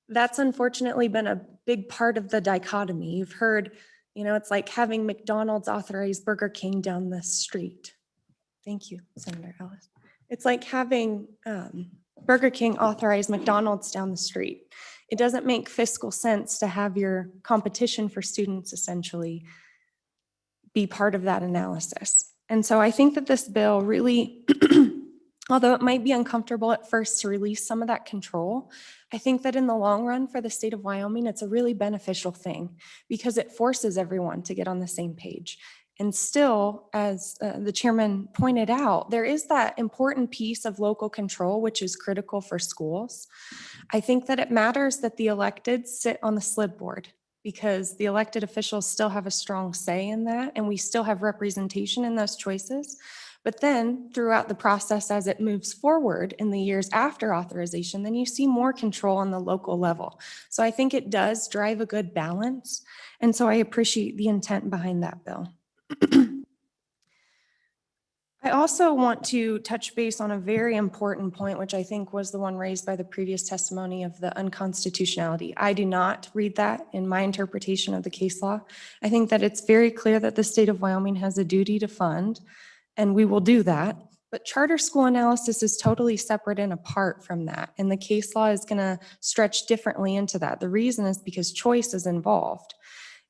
that's unfortunately been a big part of the dichotomy. You've heard, you know, it's like having McDonald's authorize Burger King down the street. Thank you, Senator Ellis. It's like having Burger King authorize McDonald's down the street. It doesn't make fiscal sense to have your competition for students essentially be part of that analysis. And so I think that this bill really, although it might be uncomfortable at first to release some of that control, I think that in the long run for the state of Wyoming, it's a really beneficial thing because it forces everyone to get on the same page. And still, as the chairman pointed out, there is that important piece of local control, which is critical for schools. I think that it matters that the elected sit on the SLIB board because the elected officials still have a strong say in that, and we still have representation in those choices. But then throughout the process, as it moves forward in the years after authorization, then you see more control on the local level. So I think it does drive a good balance. And so I appreciate the intent behind that bill. I also want to touch base on a very important point, which I think was the one raised by the previous testimony of the unconstitutionality. I do not read that in my interpretation of the case law. I think that it's very clear that the state of Wyoming has a duty to fund, and we will do that. But charter school analysis is totally separate and apart from that. And the case law is going to stretch differently into that. The reason is because choice is involved.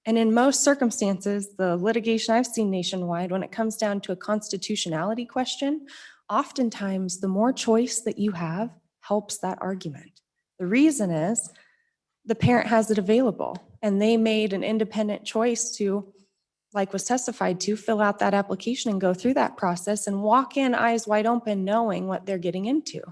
And in most circumstances, the litigation I've seen nationwide, when it comes down to a constitutionality question, oftentimes the more choice that you have helps that argument. The reason is the parent has it available and they made an independent choice to, like was testified to, fill out that application and go through that process and walk in eyes wide open, knowing what they're getting into.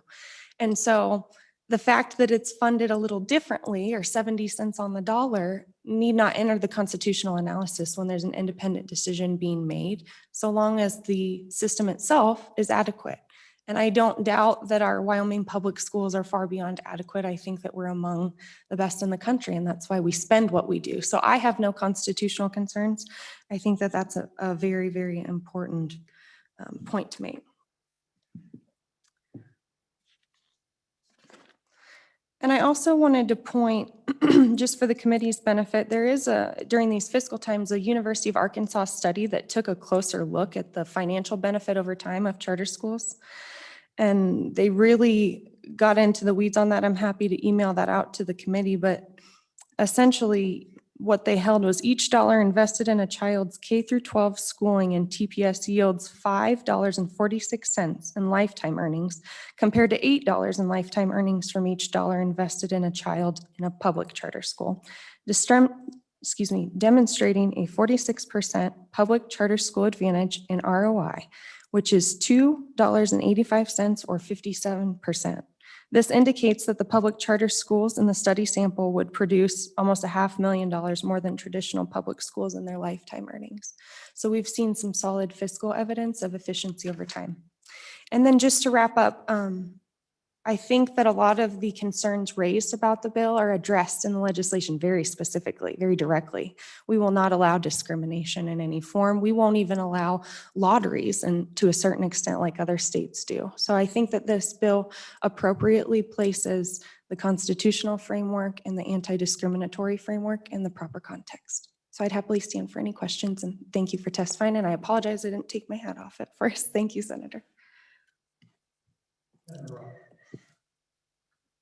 And so the fact that it's funded a little differently or 70 cents on the dollar need not enter the constitutional analysis when there's an independent decision being made, so long as the system itself is adequate. And I don't doubt that our Wyoming public schools are far beyond adequate. I think that we're among the best in the country, and that's why we spend what we do. So I have no constitutional concerns. I think that that's a very, very important point to make. And I also wanted to point, just for the committee's benefit, there is during these fiscal times, a University of Arkansas study that took a closer look at the financial benefit over time of charter schools. And they really got into the weeds on that. I'm happy to email that out to the committee, but essentially what they held was each dollar invested in a child's K through 12 schooling in TPS yields $5.46 in lifetime earnings, compared to $8 in lifetime earnings from each dollar invested in a child in a public charter school. Demonstrating a 46% public charter school advantage in ROI, which is $2.85 or 57%. This indicates that the public charter schools in the study sample would produce almost $500,000 more than traditional public schools in their lifetime earnings. So we've seen some solid fiscal evidence of efficiency over time. And then just to wrap up, I think that a lot of the concerns raised about the bill are addressed in the legislation very specifically, very directly. We will not allow discrimination in any form. We won't even allow lotteries, and to a certain extent like other states do. So I think that this bill appropriately places the constitutional framework and the anti-discriminatory framework in the proper context. So I'd happily stand for any questions, and thank you for testifying. And I apologize I didn't take my hat off at first. Thank you, Senator.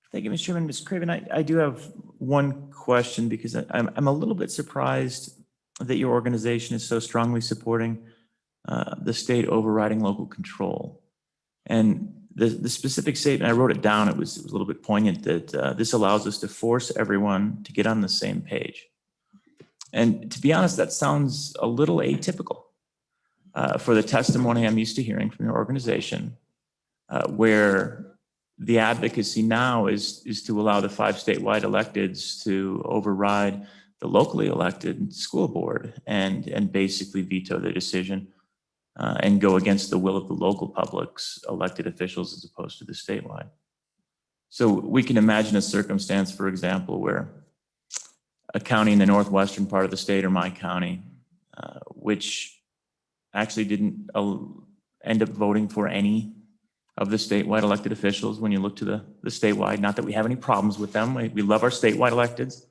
Thank you, Mr. Chairman. Ms. Craven, I do have one question because I'm a little bit surprised that your organization is so strongly supporting the state overriding local control. And the specific statement, I wrote it down, it was a little bit poignant that this allows us to force everyone to get on the same page. And to be honest, that sounds a little atypical for the testimony I'm used to hearing from your organization, where the advocacy now is to allow the 5 statewide electeds to override the locally elected school board and basically veto the decision and go against the will of the local public's elected officials as opposed to the statewide. So we can imagine a circumstance, for example, where a county in the northwestern part of the state, or my county, which actually didn't end up voting for any of the statewide elected officials. When you look to the statewide, not that we have any problems with them, we love our statewide electeds.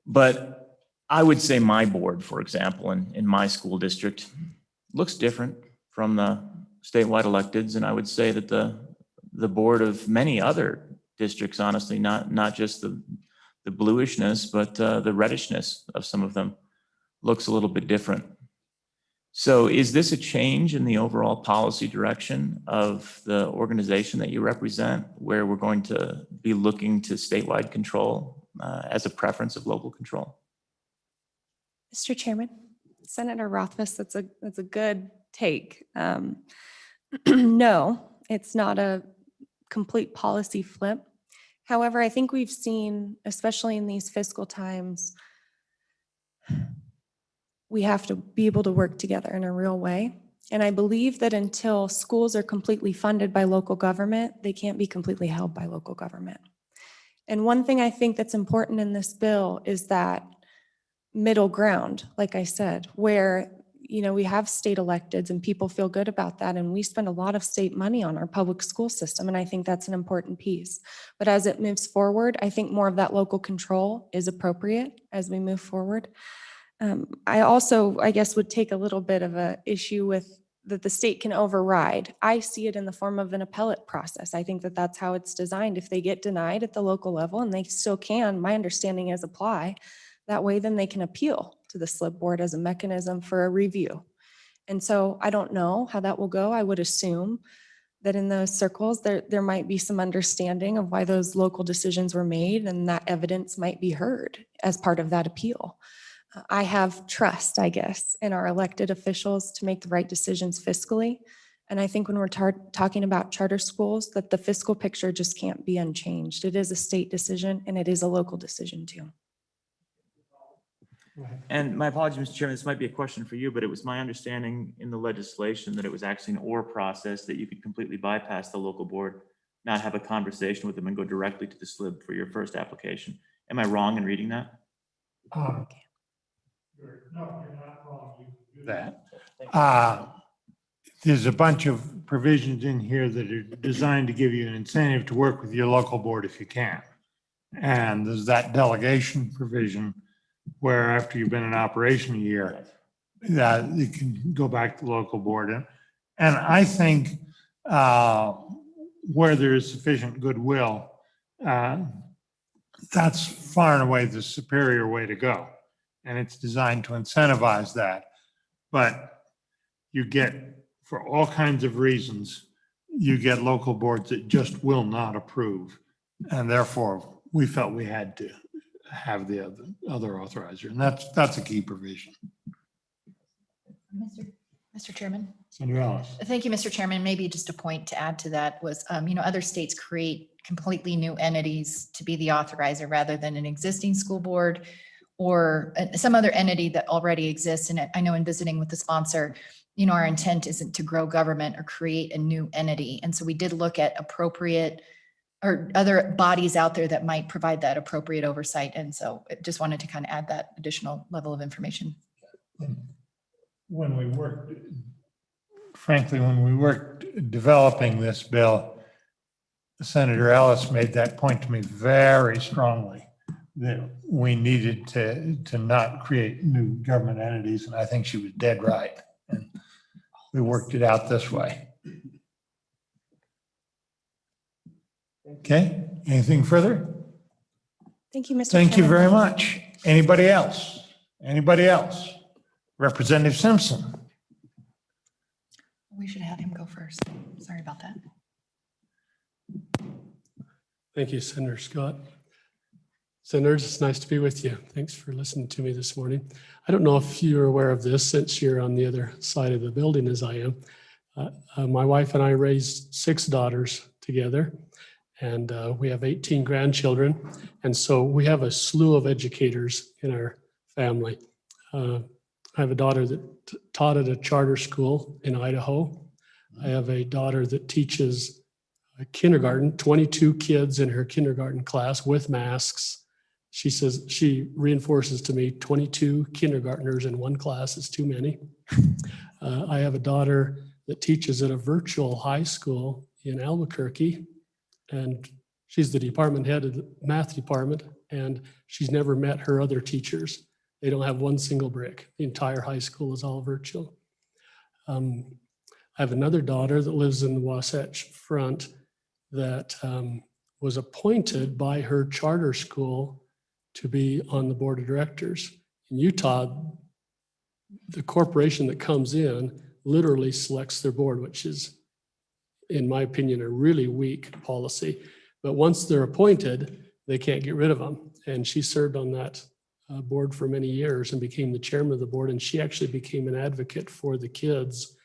But I would say my board, for example, in my school district, looks different from the statewide electeds. And I would say that the board of many other districts, honestly, not just the bluishness, but the reddishness of some of them looks a little bit different. So is this a change in the overall policy direction of the organization that you represent, where we're going to be looking to statewide control as a preference of local control? Mr. Chairman. Senator Rothfuss, that's a good take. No, it's not a complete policy flip. However, I think we've seen, especially in these fiscal times, we have to be able to work together in a real way. And I believe that until schools are completely funded by local government, they can't be completely held by local government. And one thing I think that's important in this bill is that middle ground, like I said, where, you know, we have state electeds and people feel good about that. And we spend a lot of state money on our public school system. And I think that's an important piece. But as it moves forward, I think more of that local control is appropriate as we move forward. I also, I guess, would take a little bit of a issue with that the state can override. I see it in the form of an appellate process. I think that that's how it's designed. If they get denied at the local level, and they still can, my understanding is apply, that way then they can appeal to the SLIB board as a mechanism for a review. And so I don't know how that will go. I would assume that in those circles, there might be some understanding of why those local decisions were made, and that evidence might be heard as part of that appeal. I have trust, I guess, in our elected officials to make the right decisions fiscally. And I think when we're talking about charter schools, that the fiscal picture just can't be unchanged. It is a state decision and it is a local decision too. And my apologies, Mr. Chairman, this might be a question for you, but it was my understanding in the legislation that it was actually an or process, that you could completely bypass the local board, not have a conversation with them and go directly to the SLIB for your first application. Am I wrong in reading that? No, you're not wrong. You can do that. There's a bunch of provisions in here that are designed to give you an incentive to work with your local board if you can. And there's that delegation provision where after you've been in operation a year, that you can go back to the local board. And I think where there is sufficient goodwill, that's far and away the superior way to go. And it's designed to incentivize that. But you get, for all kinds of reasons, you get local boards that just will not approve. And therefore, we felt we had to have the other authorizer. And that's a key provision. Mr. Chairman. Senator Ellis. Thank you, Mr. Chairman. Maybe just a point to add to that was, other states create completely new entities to be the authorizer rather than an existing school board or some other entity that already exists. And I know in visiting with the sponsor, our intent isn't to grow government or create a new entity. And so we did look at appropriate or other bodies out there that might provide that appropriate oversight. And so I just wanted to kind of add that additional level of information. When we worked developing this bill, Senator Ellis made that point to me very strongly, that we needed to not create new government entities. And I think she was dead right. And we worked it out this way. Okay, anything further? Thank you, Mr. Thank you Chairman. very much. Anybody else? Anybody else? Representative Simpson. We should have him go first. Sorry about that. Thank you, Senator Scott. Senators, it's nice to be with you. Thanks for listening to me this morning. I don't know if you're aware of this since you're on the other side of the building as I am. My wife and I raised 6 daughters together, and we have 18 grandchildren. And so we have a slew of educators in our family. I have a daughter that taught at a charter school in Idaho. I have a daughter that teaches kindergarten, 22 kids in her kindergarten class with masks. She says, she reinforces to me, 22 kindergartners in one class is too many. I have a daughter that teaches at a virtual high school in Albuquerque, and she's the department head of the math department, and she's never met her other teachers. They don't have one single brick. The entire high school is all virtual. I have another daughter that lives in the Wasatch Front that was appointed by her charter school to be on the board of directors. In Utah, the corporation that comes in literally selects their board, which is, in my opinion, a really weak policy. But once they're appointed, they can't get rid of them. And she served on that board for many years and became the chairman of the board. And she actually became an advocate for the kids.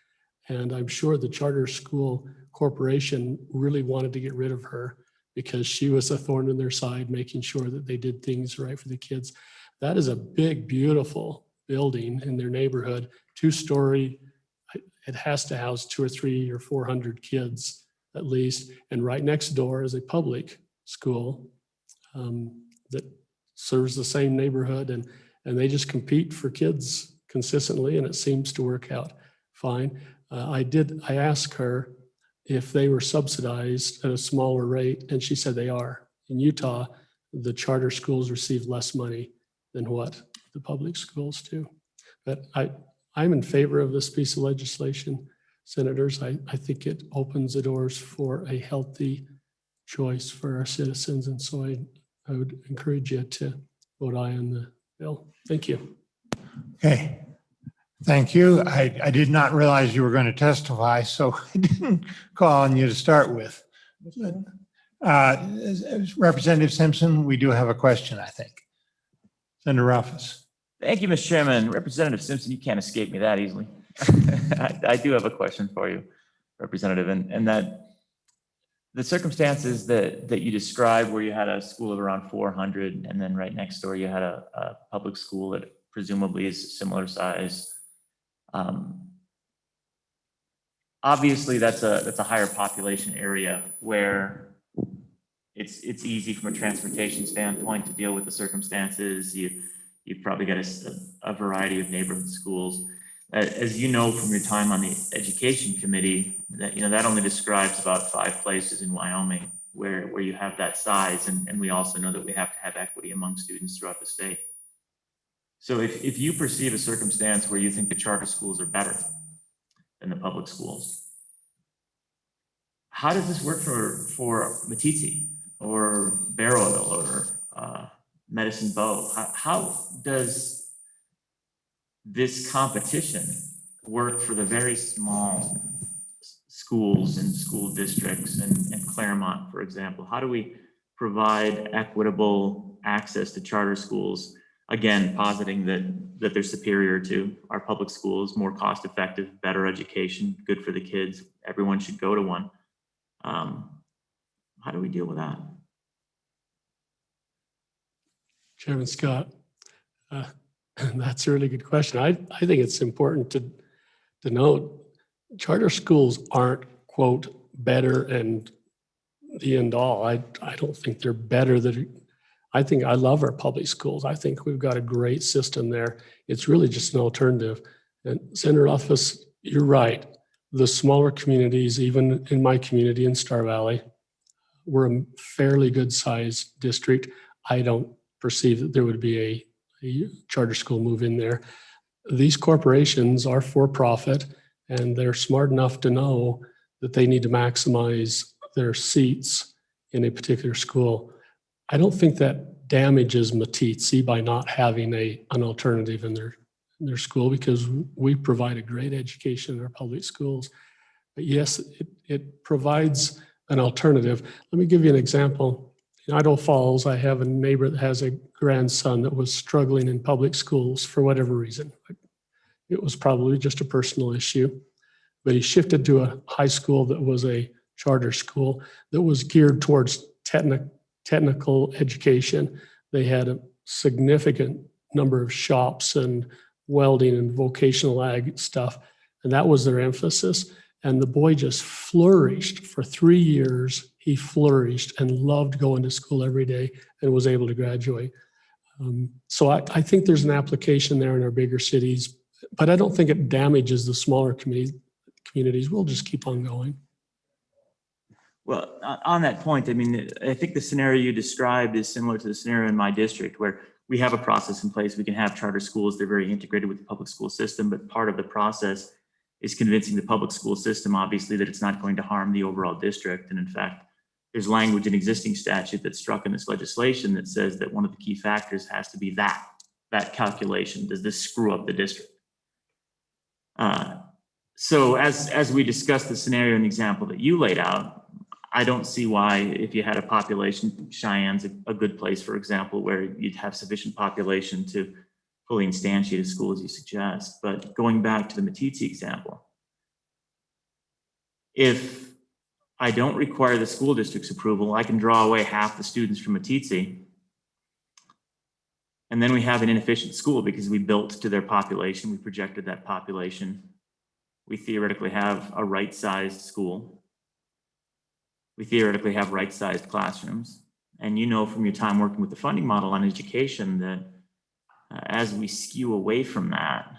And I'm sure the Charter School Corporation really wanted to get rid of her because she was a thorn in their side, making sure that they did things right for the kids. That is a big, beautiful building in their neighborhood, 2-story. It has to house 200 or 300 or 400 kids at least. And right next door is a public school that serves the same neighborhood, and they just compete for kids consistently, and it seems to work out fine. I asked her if they were subsidized at a smaller rate, and she said they are. In Utah, the charter schools receive less money than what the public schools do. But I'm in favor of this piece of legislation, senators. I think it opens the doors for a healthy choice for our citizens, and so I would encourage you to vote aye on the bill. Thank you. Okay. Thank you. I did not realize you were going to testify, so I didn't call on you to start with. Representative Simpson, we do have a question, I think. Senator Ralphus. Thank you, Mr. Chairman. Representative Simpson, you can't escape me that easily. I do have a question for you, Representative, and that the circumstances that you described where you had a school of around 400 and then right next door you had a public school that presumably is similar size. Obviously that's a higher population area where it's easy from a transportation standpoint to deal with the circumstances. You've probably got a variety of neighborhood schools. As you know from your time on the education committee, that only describes about 5 places in Wyoming where you have that size, and we also know that we have to have equity among students throughout the state. So if you perceive a circumstance where you think the charter schools are better than the public schools, how does this work for Matiti or Bear Oil or Medicine Bow? How does this competition work for the very small schools and school districts and Claremont, for example? How do we provide equitable access to charter schools? Again, positing that they're superior to our public schools, more cost effective, better education, good for the kids. Everyone should go to one. How do we deal with that? Chairman Scott, that's a really good question. I think it's important to note charter schools aren't, quote, better and the end all. I don't think they're better than, I think I love our public schools. I think we've got a great system there. It's really just an alternative. And Senator Rothfuss, you're right. The smaller communities, even in my community in Star Valley, we're a fairly good sized district. I don't perceive that there would be a charter school move in there. These corporations are for profit, and they're smart enough to know that they need to maximize their seats in a particular school. I don't think that damages Matitsi by not having an alternative in their school, because we provide a great education in our public schools. But yes, it provides an alternative. Let me give you an example. In Idaho Falls, I have a neighbor that has a grandson that was struggling in public schools for whatever reason. It was probably just a personal issue, but he shifted to a high school that was a charter school that was geared towards technical education. They had a significant number of shops and welding and vocational ag stuff, and that was their emphasis. And the boy just flourished for 3 years. He flourished and loved going to school every day and was able to graduate. So I think there's an application there in our bigger cities, but I don't think it damages the smaller communities. We'll just keep on going. Well, on that point, I mean, I think the scenario you described is similar to the scenario in my district where we have a process in place. We can have charter schools. They're very integrated with the public school system, but part of the process is convincing the public school system, obviously, that it's not going to harm the overall district. And in fact, there's language in existing statute that's struck in this legislation that says that one of the key factors has to be that calculation. Does this screw up the district? So as we discussed the scenario and example that you laid out, I don't see why, if you had a population, Cheyenne's a good place, for example, where you'd have sufficient population to fully instantiate a school as you suggest. But going back to the Matisse example, if I don't require the school district's approval, I can draw away half the students from Matisse. And then we have an inefficient school because we built to their population, we projected that population. We theoretically have a right-sized school. We theoretically have right-sized classrooms. And you know from your time working with the funding model on education that as we skew away from that,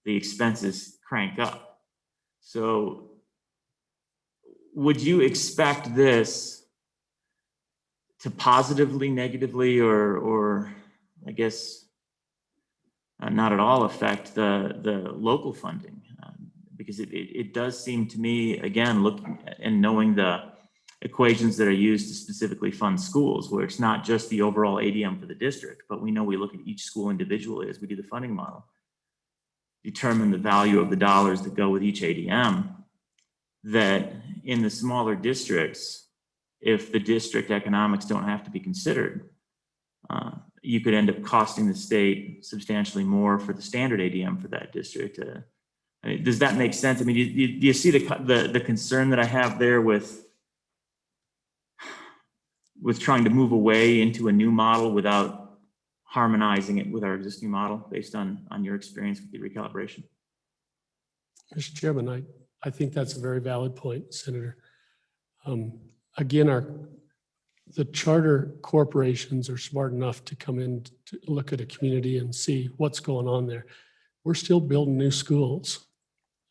the expenses crank up. So would you expect this to positively, negatively, or I guess not at all affect the local funding? Because it does seem to me, again, looking and knowing the equations that are used to specifically fund schools, where it's not just the overall ADM for the district, but we know we look at each school individually as we do the funding model, determine the value of the dollars that go with each ADM, that in the smaller districts, if the district economics don't have to be considered, you could end up costing the state substantially more for the standard ADM for that district. I mean, does that make sense? I mean, do you see the concern that I have there with trying to move away into a new model without harmonizing it with our existing model based on your experience with the recalibration? Mr. Chairman, I think that's a very valid point, Senator. Again, the charter corporations are smart enough to come in to look at a community and see what's going on there. We're still building new schools.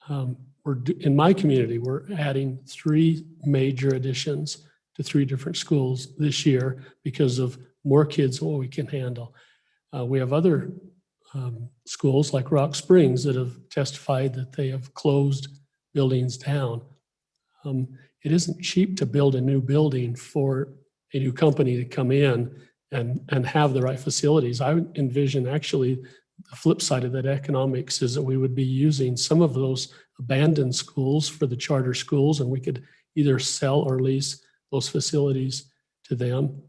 In my community, we're adding 3 major additions to 3 different schools this year because of more kids than what we can handle. We have other schools like Rock Springs that have testified that they have closed buildings down. It isn't cheap to build a new building for a new company to come in and have the right facilities. I would envision actually the flip side of that economics is that we would be using some of those abandoned schools for the charter schools, and we could either sell or lease those facilities to them.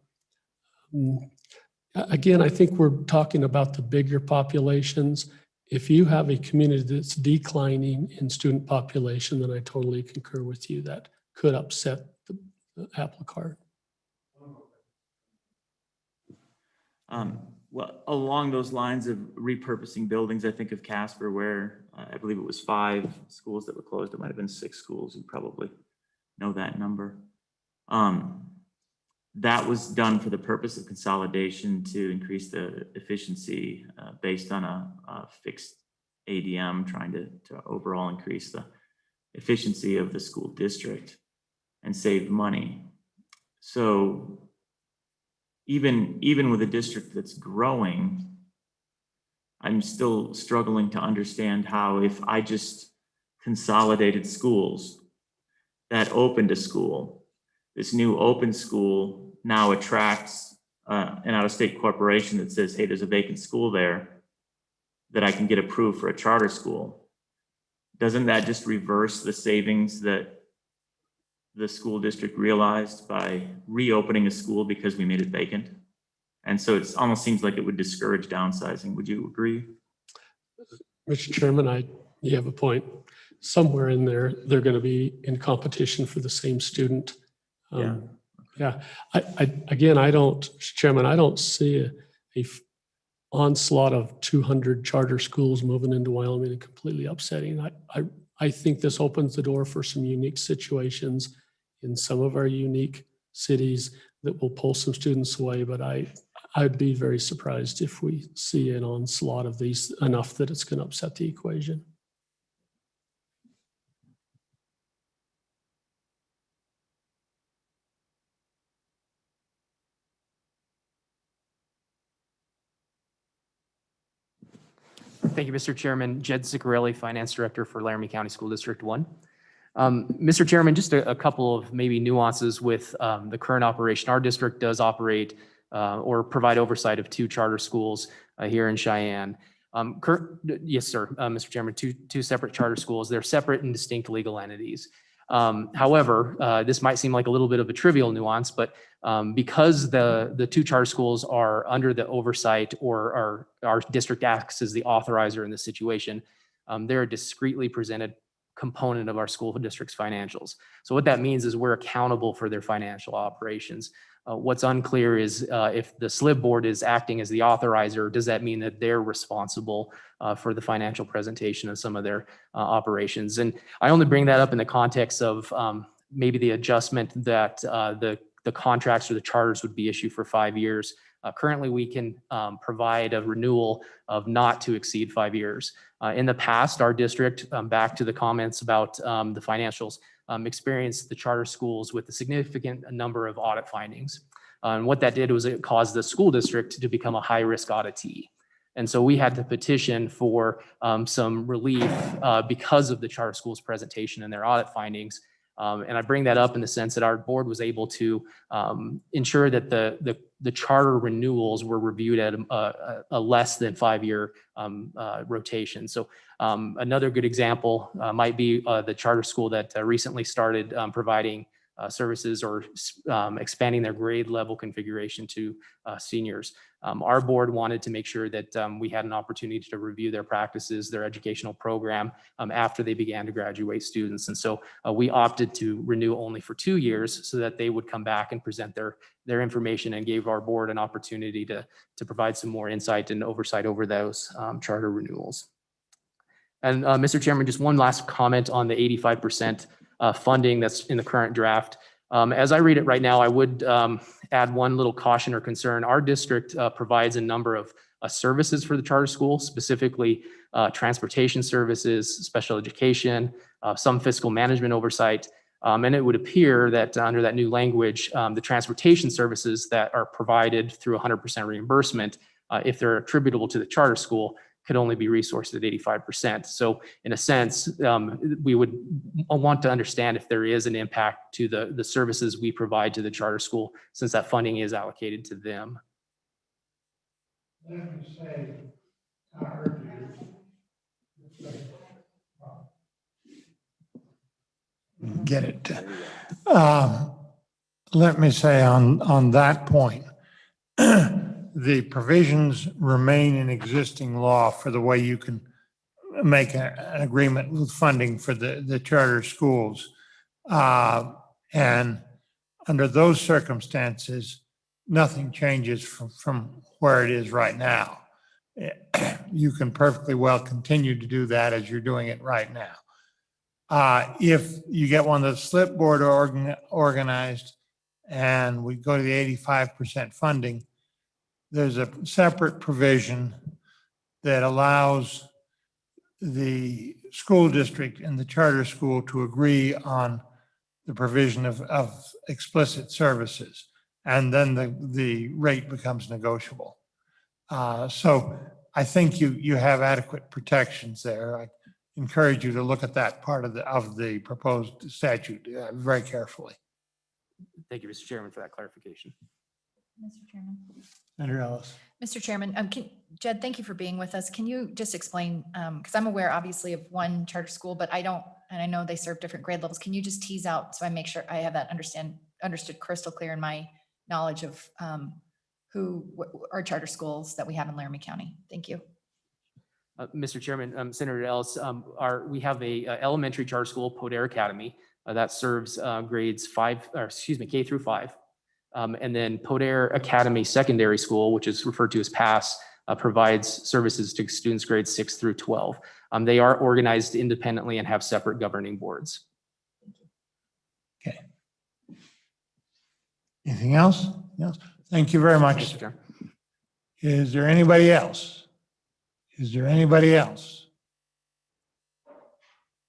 Again, I think we're talking about the bigger populations. If you have a community that's declining in student population, then I totally concur with you. That could upset the apple cart. Well, along those lines of repurposing buildings, I think of Casper, where I believe it was 5 schools that were closed. It might have been 6 schools. You probably know that number. That was done for the purpose of consolidation to increase the efficiency based on a fixed ADM, trying to overall increase the efficiency of the school district and save money. So even with a district that's growing, I'm still struggling to understand how, if I just consolidated schools that opened a school, this new open school now attracts an out-of-state corporation that says, hey, there's a vacant school there that I can get approved for a charter school. Doesn't that just reverse the savings that the school district realized by reopening a school because we made it vacant? And so it almost seems like it would discourage downsizing. Would you agree? Mr. Chairman, you have a point. Somewhere in there, they're going to be in competition for the same student. Yeah. Again, Mr. Chairman, I don't see a onslaught of 200 charter schools moving into Wyoming and completely upsetting. I think this opens the door for some unique situations in some of our unique cities that will pull some students away, but I'd be very surprised if we see an onslaught of these enough that it's going to upset the equation. Thank you, Mr. Chairman. Jed Ciccarelli, Finance Director for Laramie County School District 1. Mr. Chairman, just a couple of maybe nuances with the current operation. Our district does operate or provide oversight of 2 charter schools here in Cheyenne. Yes, sir, Mr. Chairman, two separate charter schools. They're separate and distinct legal entities. However, this might seem like a little bit of a trivial nuance, but because the two charter schools are under the oversight or our district acts as the authorizer in this situation, they're a discreetly presented component of our school district's financials. So what that means is we're accountable for their financial operations. What's unclear is if the SLIB board is acting as the authorizer, does that mean that they're responsible for the financial presentation of some of their operations? And I only bring that up in the context of maybe the adjustment that the contracts or the charters would be issued for 5 years. Currently, we can provide a renewal of not to exceed 5 years. In the past, our district, back to the comments about the financials, experienced the charter schools with a significant number of audit findings. And what that did was it caused the school district to become a high-risk auditee. And so we had to petition for some relief because of the charter school's presentation and their audit findings. And I bring that up in the sense that our board was able to ensure that the charter renewals were reviewed at a less than 5-year rotation. So another good example might be the charter school that recently started providing services or expanding their grade level configuration to seniors. Our board wanted to make sure that we had an opportunity to review their practices, their educational program after they began to graduate students. And so we opted to renew only for 2 years so that they would come back and present their information, and gave our board an opportunity to provide some more insight and oversight over those charter renewals. And Mr. Chairman, just one last comment on the 85% funding that's in the current draft. As I read it right now, I would add one little caution or concern. Our district provides a number of services for the charter school, specifically transportation services, special education, some fiscal management oversight. And it would appear that under that new language, the transportation services that are provided through 100% reimbursement, if they're attributable to the charter school, could only be resourced at 85%. So in a sense, we would want to understand if there is an impact to the services we provide to the charter school, since that funding is allocated to them. Let me say, I heard you. Get it. Let me say on that point, the provisions remain in existing law for the way you can make an agreement with funding for the charter schools. And under those circumstances, nothing changes from where it is right now. You can perfectly well continue to do that as you're doing it right now. If you get one of the SLIB board organized and we go to the 85% funding, there's a separate provision that allows the school district and the charter school to agree on the provision of explicit services. And then the rate becomes negotiable. So I think you have adequate protections there. I encourage you to look at that part of the proposed statute very carefully. Thank you, Mr. Chairman, for that clarification. Mr. Chairman. Senator Ellis. Mr. Chairman, Jed, thank you for being with us. Can you just explain, because I'm aware obviously of one charter school, but I don't, and I know they serve different grade levels. Can you just tease out so I make sure I have that understood crystal clear in my knowledge of who are charter schools that we have in Laramie County? Thank you. Mr. Chairman, Senator Ellis, we have a elementary charter school, Poder Academy, that serves grades K through 5. And then Poder Academy Secondary School, which is referred to as PASS, provides services to students grades 6 through 12. They are organized independently and have separate governing boards. Okay. Anything else? Yes. Thank you very much. Mr. Chair. Is there anybody else? Is there anybody else?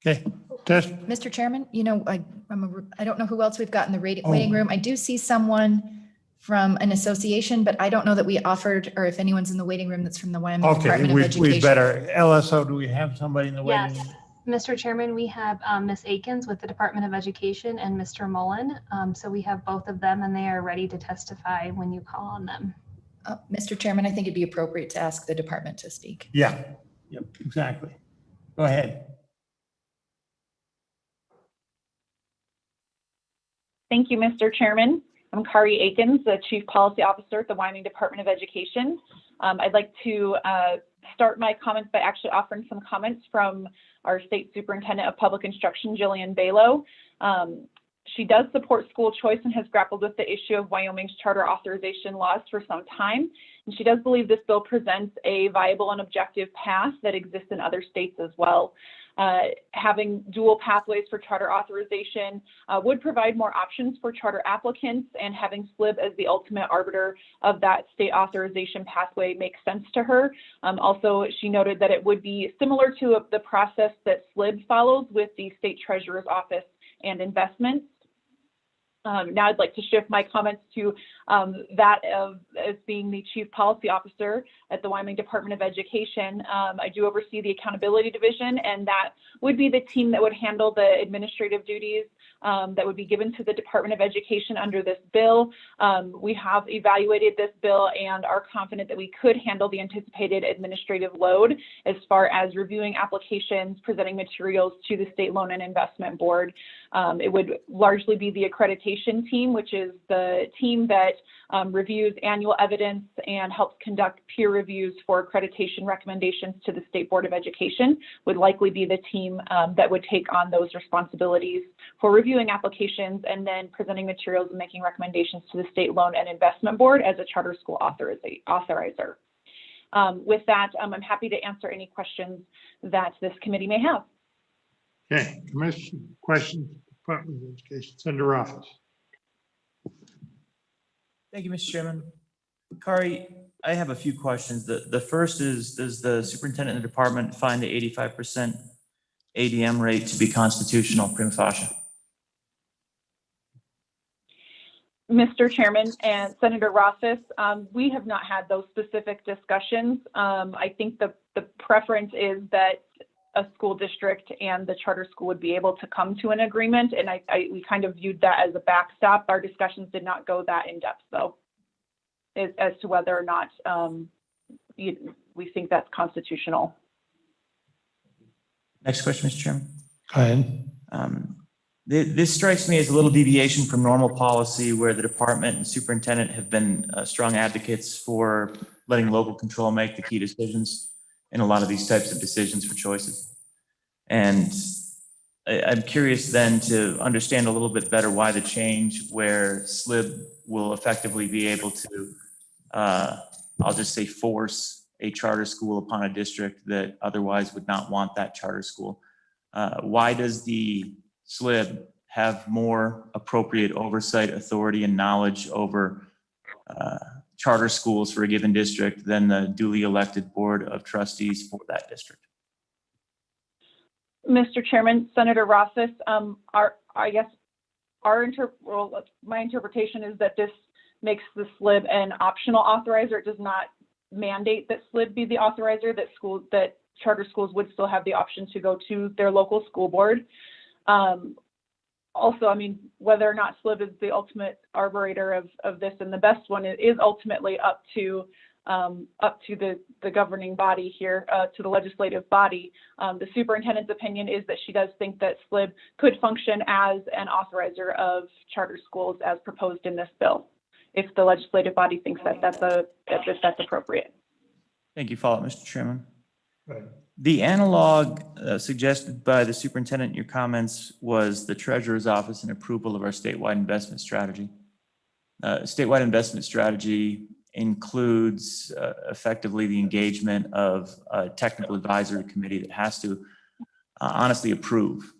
Okay, test. Mr. Chairman, I don't know who else we've got in the waiting Oh. room. I do see someone from an association, but I don't know that we offered, or if anyone's in the waiting room that's from the Wyoming Okay, Department of we Education. better, LSO, do we have somebody in the waiting Yes. room? Mr. Chairman, we have Ms. Akins with the Department of Education and Mr. Mullen. So we have both of them and they are ready to testify when you call on them. Mr. Chairman, I think it'd be appropriate to ask the department to speak. Yeah, yep, exactly. Go ahead. Thank you, Mr. Chairman. I'm Kari Akins, the Chief Policy Officer at the Wyoming Department of Education. I'd like to start my comments by actually offering some comments from our State Superintendent of Public Instruction, Jillian Balo. She does support school choice and has grappled with the issue of Wyoming's charter authorization laws for some time. And she does believe this bill presents a viable and objective path that exists in other states as well. Having dual pathways for charter authorization would provide more options for charter applicants, and having SLIB as the ultimate arbiter of that state authorization pathway makes sense to her. Also, she noted that it would be similar to the process that SLIB follows with the State Treasurer's Office and investments. Now I'd like to shift my comments to that of as being the Chief Policy Officer at the Wyoming Department of Education. I do oversee the Accountability Division, and that would be the team that would handle the administrative duties that would be given to the Department of Education under this bill. We have evaluated this bill and are confident that we could handle the anticipated administrative load as far as reviewing applications, presenting materials to the State Loan and Investment Board. It would largely be the accreditation team, which is the team that reviews annual evidence and helps conduct peer reviews for accreditation recommendations to the State Board of Education, would likely be the team that would take on those responsibilities for reviewing applications and then presenting materials and making recommendations to the State Loan and Investment Board as a charter school authorizer. With that, I'm happy to answer any questions that this committee may have. Okay, Commission, questions, Department of Education, Senator Rothfuss. Thank you, Mr. Chairman. Kari, I have a few questions. The first is, does the superintendent and the department find the 85% ADM rate to be constitutional prima facie? Mr. Chairman and Senator Rothfuss, we have not had those specific discussions. I think the preference is that a school district and the charter school would be able to come to an agreement, and we kind of viewed that as a backstop. Our discussions did not go that in depth, though, as to whether or not we think that's constitutional. Next question, Mr. Chairman. Go ahead. This strikes me as a little deviation from normal policy, where the department and superintendent have been strong advocates for letting local control make the key decisions in a lot of these types of decisions for choices. And I'm curious then to understand a little bit better why the change where SLIB will effectively be able to, I'll just say, force a charter school upon a district that otherwise would not want that charter school. Why does the SLIB have more appropriate oversight, authority, and knowledge over charter schools for a given district than the duly elected board of trustees for that district? Mr. Chairman, Senator Rothfuss, my interpretation is that this makes the SLIB an optional authorizer. It does not mandate that SLIB be the authorizer, that charter schools would still have the option to go to their local school board. Also, I mean, whether or not SLIB is the ultimate arbiter of this and the best one, it is ultimately up to the governing body here, to the legislative body. The superintendent's opinion is that she does think that SLIB could function as an authorizer of charter schools as proposed in this bill, if the legislative body thinks that that's appropriate. Thank you. Follow up, Mr. Chairman. Right. The analog suggested by the superintendent in your comments was the treasurer's office and approval of our statewide investment strategy. Statewide investment strategy includes effectively the engagement of a technical advisory committee that has to honestly approve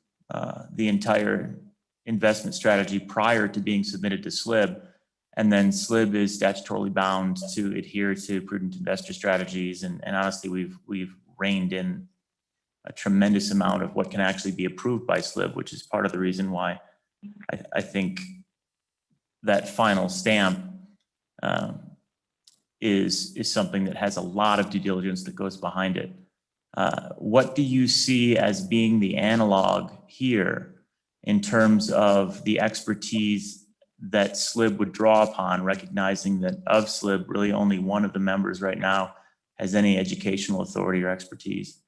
the entire investment strategy prior to being submitted to SLIB. And then SLIB is statutorily bound to adhere to prudent investor strategies. And honestly, we've reined in a tremendous amount of what can actually be approved by SLIB, which is part of the reason why I think that final stamp is something that has a lot of due diligence that goes behind it. What do you see as being the analog here in terms of the expertise that SLIB would draw upon, recognizing that of SLIB, really only one of the members right now has any educational authority or expertise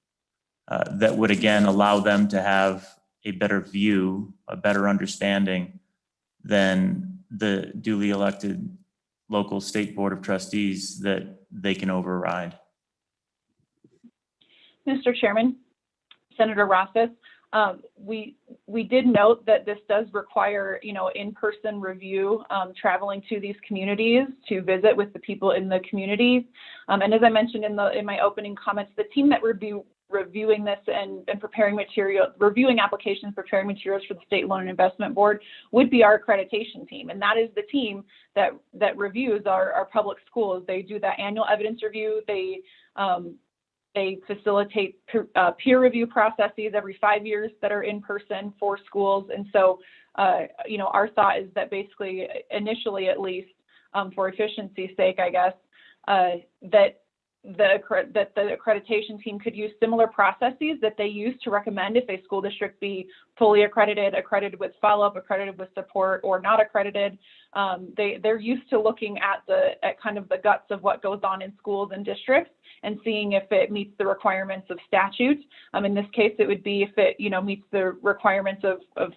that would, again, allow them to have a better view, a better understanding than the duly elected local state board of trustees that they can override. Mr. Chairman, Senator Rothfuss, we did note that this does require, in-person review, traveling to these communities to visit with the people in the communities. And as I mentioned in my opening comments, the team that reviewing this and preparing reviewing applications, preparing materials for the State Loan and Investment Board would be our accreditation team. And that is the team that reviews our public schools. They do that annual evidence review. They facilitate peer review processes every 5 years that are in person for schools. And so, our thought is that basically, initially at least, for efficiency's sake, I guess, that the accreditation team could use similar processes that they use to recommend if a school district be fully accredited with follow-up, accredited with support, or not accredited. They're used to looking at kind of the guts of what goes on in schools and districts and seeing if it meets the requirements of statute. In this case, it would be if it meets the requirements of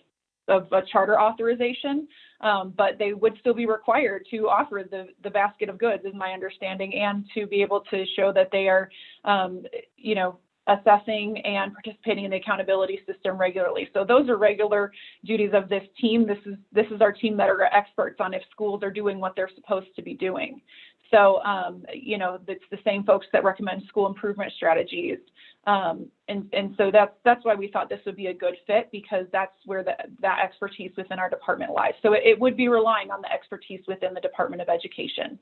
a charter authorization, but they would still be required to offer the basket of goods, is my understanding, and to be able to show that they are, assessing and participating in the accountability system regularly. So those are regular duties of this team. This is our team that are experts on if schools are doing what they're supposed to be doing. So, it's the same folks that recommend school improvement strategies. And so that's why we thought this would be a good fit, because that's where that expertise within our department lies. So it would be relying on the expertise within the Department of Education.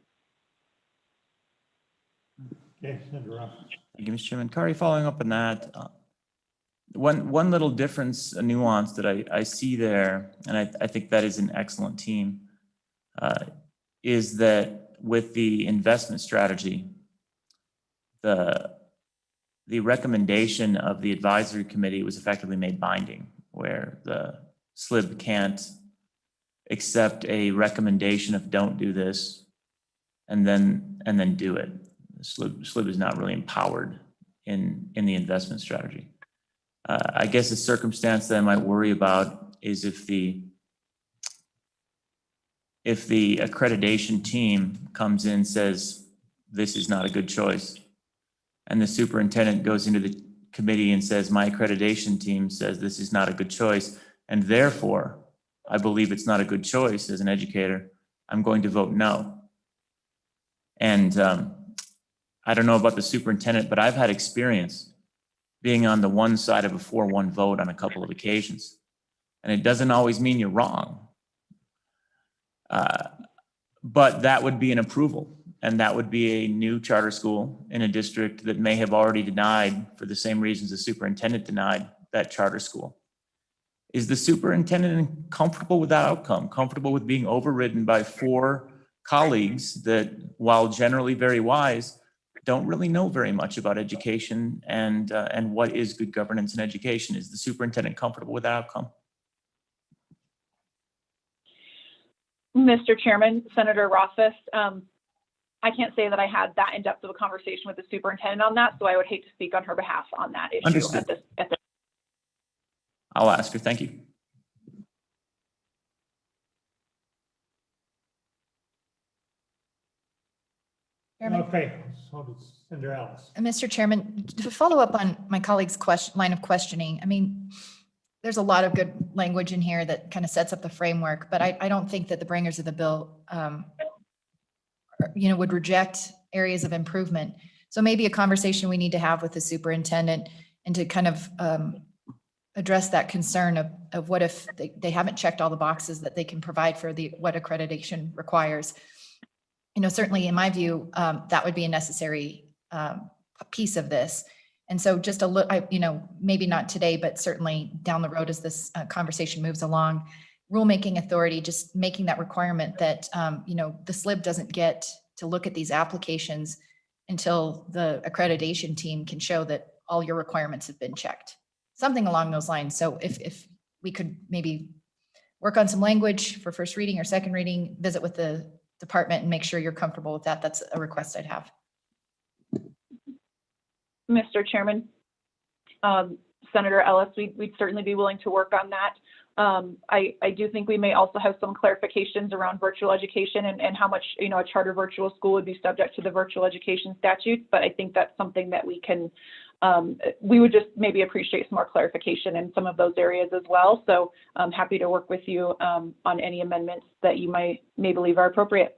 Okay, Senator Roth. Thank you, Mr. Chairman. Kari, following up on that, one little difference, a nuance that I see there, and I think that is an excellent team, is that with the investment strategy, the recommendation of the advisory committee was effectively made binding, where the SLIB can't accept a recommendation of don't do this and then do it. SLIB is not really empowered in the investment strategy. I guess a circumstance that I might worry about is if the accreditation team comes in and says, this is not a good choice, and the superintendent goes into the committee and says, my accreditation team says this is not a good choice, and therefore I believe it's not a good choice as an educator, I'm going to vote no. And I don't know about the superintendent, but I've had experience being on the one side of a 4-1 vote on a couple of occasions. And it doesn't always mean you're wrong. But that would be an approval, and that would be a new charter school in a district that may have already denied, for the same reasons the superintendent denied, that charter school. Is the superintendent comfortable with that outcome, comfortable with being overridden by 4 colleagues that, while generally very wise, don't really know very much about education and what is good governance in education? Is the superintendent comfortable with that outcome? Mr. Chairman, Senator Rothfuss, I can't say that I had that in-depth of a conversation with the superintendent on that, so I would hate to speak on her behalf on that issue. Understood. At this. I'll ask her. Thank you. Chairman? Okay, so Senator Ellis. Mr. Chairman, to follow up on my colleague's line of questioning, I mean, there's a lot of good language in here that kind of sets up the framework, but I don't think that the bringers of the bill, would reject areas of improvement. So maybe a conversation we need to have with the superintendent and to kind of address that concern of what if they haven't checked all the boxes that they can provide for what accreditation requires. Certainly in my view, that would be a necessary piece of this. And so just maybe not today, but certainly down the road as this conversation moves along, rulemaking authority, just making that requirement that, the SLIB doesn't get to look at these applications until the accreditation team can show that all your requirements have been checked. Something along those lines. So if we could maybe work on some language for first reading or second reading, visit with the department and make sure you're comfortable with that. That's a request I'd have. Mr. Chairman, Senator Ellis, we'd certainly be willing to work on that. I do think we may also have some clarifications around virtual education and how much, a charter virtual school would be subject to the virtual education statutes. But I think that's something that we would just maybe appreciate some more clarification in some of those areas as well. So I'm happy to work with you on any amendments that you may believe are appropriate.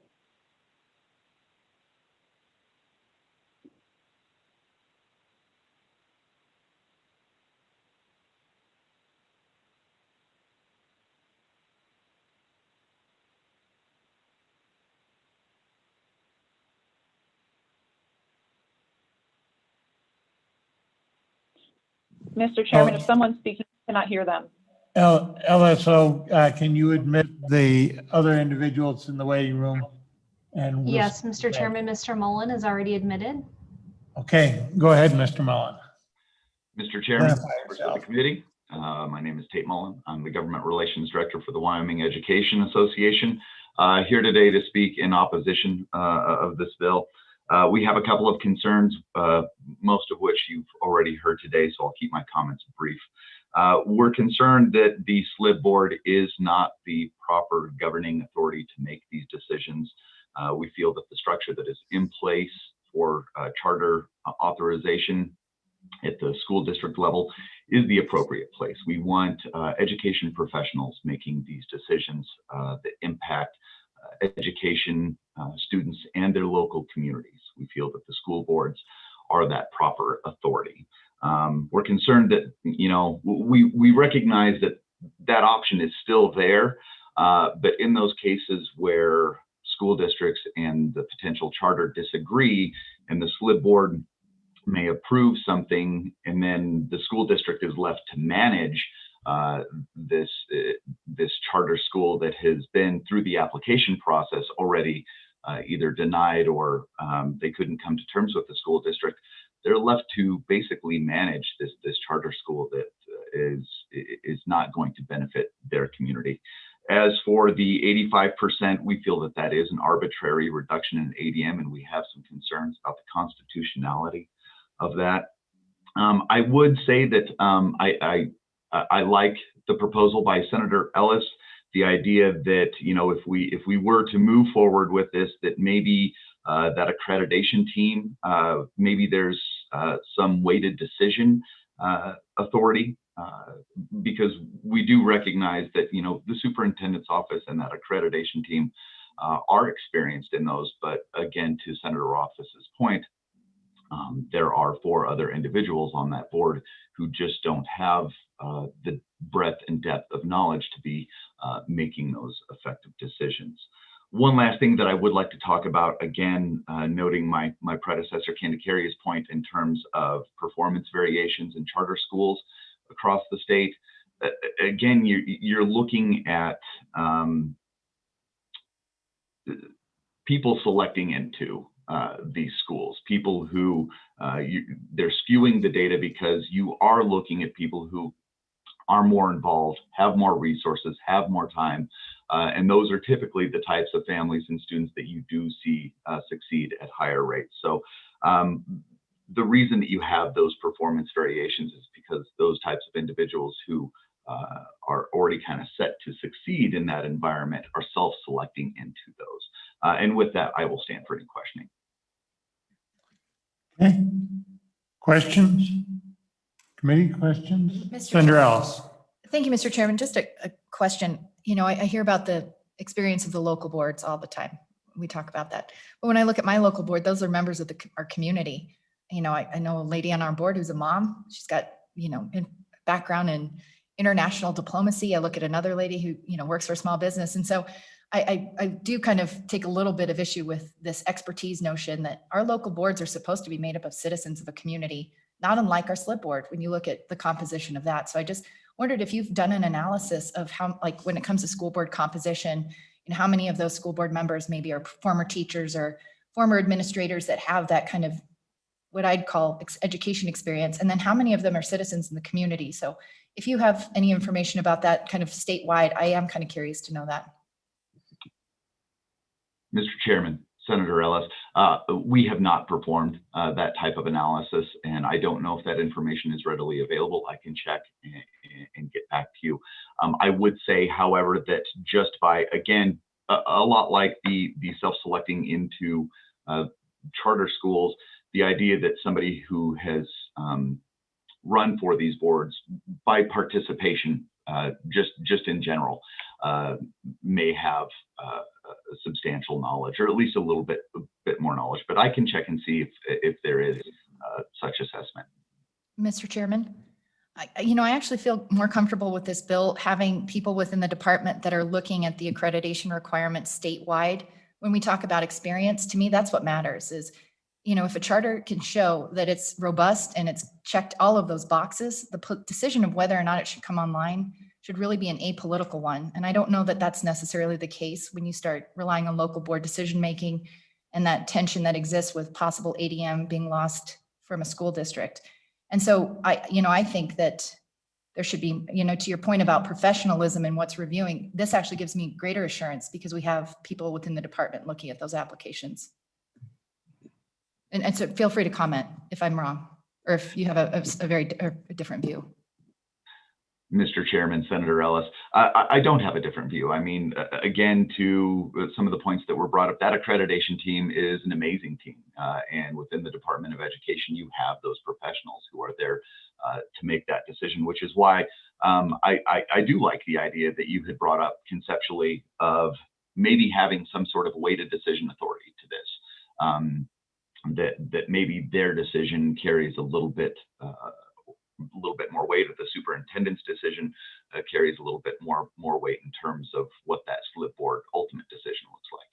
Mr. Chairman, if someone's speaking, I cannot hear them. LSO, can you admit the other individuals in the waiting room? And we'll- Yes, Mr. Chairman, Mr. Mullen is already admitted. Okay, go ahead, Mr. Mullen. Mr. Chairman, Identify members of the yourself. committee, my name is Tate Mullen. I'm the Government Relations Director for the Wyoming Education Association. Here today to speak in opposition of this bill. We have a couple of concerns, most of which you've already heard today, so I'll keep my comments brief. We're concerned that the SLIB board is not the proper governing authority to make these decisions. We feel that the structure that is in place for charter authorization at the school district level is the appropriate place. We want education professionals making these decisions that impact education, students, and their local communities. We feel that the school boards are that proper authority. We're concerned that, we recognize that that option is still there, but in those cases where school districts and the potential charter disagree, and the SLIB board may approve something, and then the school district is left to manage this charter school that has been through the application process already either denied or they couldn't come to terms with the school district. They're left to basically manage this charter school that is not going to benefit their community. As for the 85%, we feel that that is an arbitrary reduction in ADM, and we have some concerns about the constitutionality of that. I would say that I like the proposal by Senator Ellis, the idea that, if we were to move forward with this, that maybe that accreditation team, maybe there's some weighted decision authority, because we do recognize that, the superintendent's office and that accreditation team are experienced in those. But again, to Senator Rothfuss's point, there are 4 other individuals on that board who just don't have the breadth and depth of knowledge to be making those effective decisions. One last thing that I would like to talk about, again, noting my predecessor, Candy Carey's point in terms of performance variations in charter schools across the state. Again, you're looking at people selecting into these schools, people who they're skewing the data because you are looking at people who are more involved, have more resources, have more time, and those are typically the types of families and students that you do see succeed at higher rates. So the reason that you have those performance variations is because those types of individuals who are already kind of set to succeed in that environment are self-selecting into those. And with that, I will stand for any questioning. Okay. Questions? Committee questions? Mr. Senator Ellis. Thank you, Mr. Chairman. Just a question. I hear about the experience of the local boards all the time. We talk about that. But when I look at my local board, those are members of our community. I know a lady on our board who's a mom. She's got, background in international diplomacy. I look at another lady who, works for a small business. And so I do kind of take a little bit of issue with this expertise notion that our local boards are supposed to be made up of citizens of a community, not unlike our SLIB board when you look at the composition of that. So I just wondered if you've done an analysis of how, like when it comes to school board composition, and how many of those school board members maybe are former teachers or former administrators that have that kind of what I'd call education experience, and then how many of them are citizens in the community. So if you have any information about that kind of statewide, I am kind of curious to know that. Mr. Chairman, Senator Ellis, we have not performed that type of analysis, and I don't know if that information is readily available. I can check and get back to you. I would say, however, that just by, again, a lot like the self-selecting into charter schools, the idea that somebody who has run for these boards by participation, just in general, may have substantial knowledge, or at least a little bit more knowledge. But I can check and see if there is such assessment. Mr. Chairman, I actually feel more comfortable with this bill, having people within the department that are looking at the accreditation requirements statewide. When we talk about experience, to me, that's what matters is, if a charter can show that it's robust and it's checked all of those boxes, the decision of whether or not it should come online should really be an apolitical one. And I don't know that that's necessarily the case when you start relying on local board decision-making and that tension that exists with possible ADM being lost from a school district. And so I think that there should be, to your point about professionalism and what's reviewing, this actually gives me greater assurance because we have people within the department looking at those applications. And so feel free to comment if I'm wrong, or if you have a very different view. Mr. Chairman, Senator Ellis, I don't have a different view. I mean, again, to some of the points that were brought up, that accreditation team is an amazing team. And within the Department of Education, you have those professionals who are there to make that decision, which is why I do like the idea that you had brought up conceptually of maybe having some sort of weighted decision authority to this, that maybe their decision carries a little bit more weight, if the superintendent's decision carries a little bit more weight in terms of what that slip board ultimate decision looks like.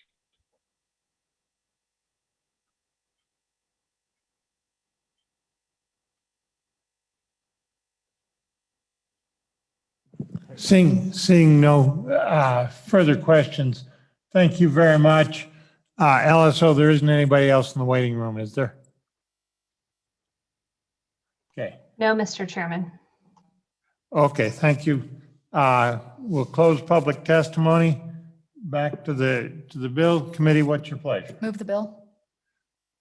Seeing no further questions, thank you very much. Ellis, so there isn't anybody else in the waiting room, is there? Okay. No, Mr. Chairman. Okay, thank you. We'll close public testimony. Back to the bill committee. What's your pleasure? Move the bill.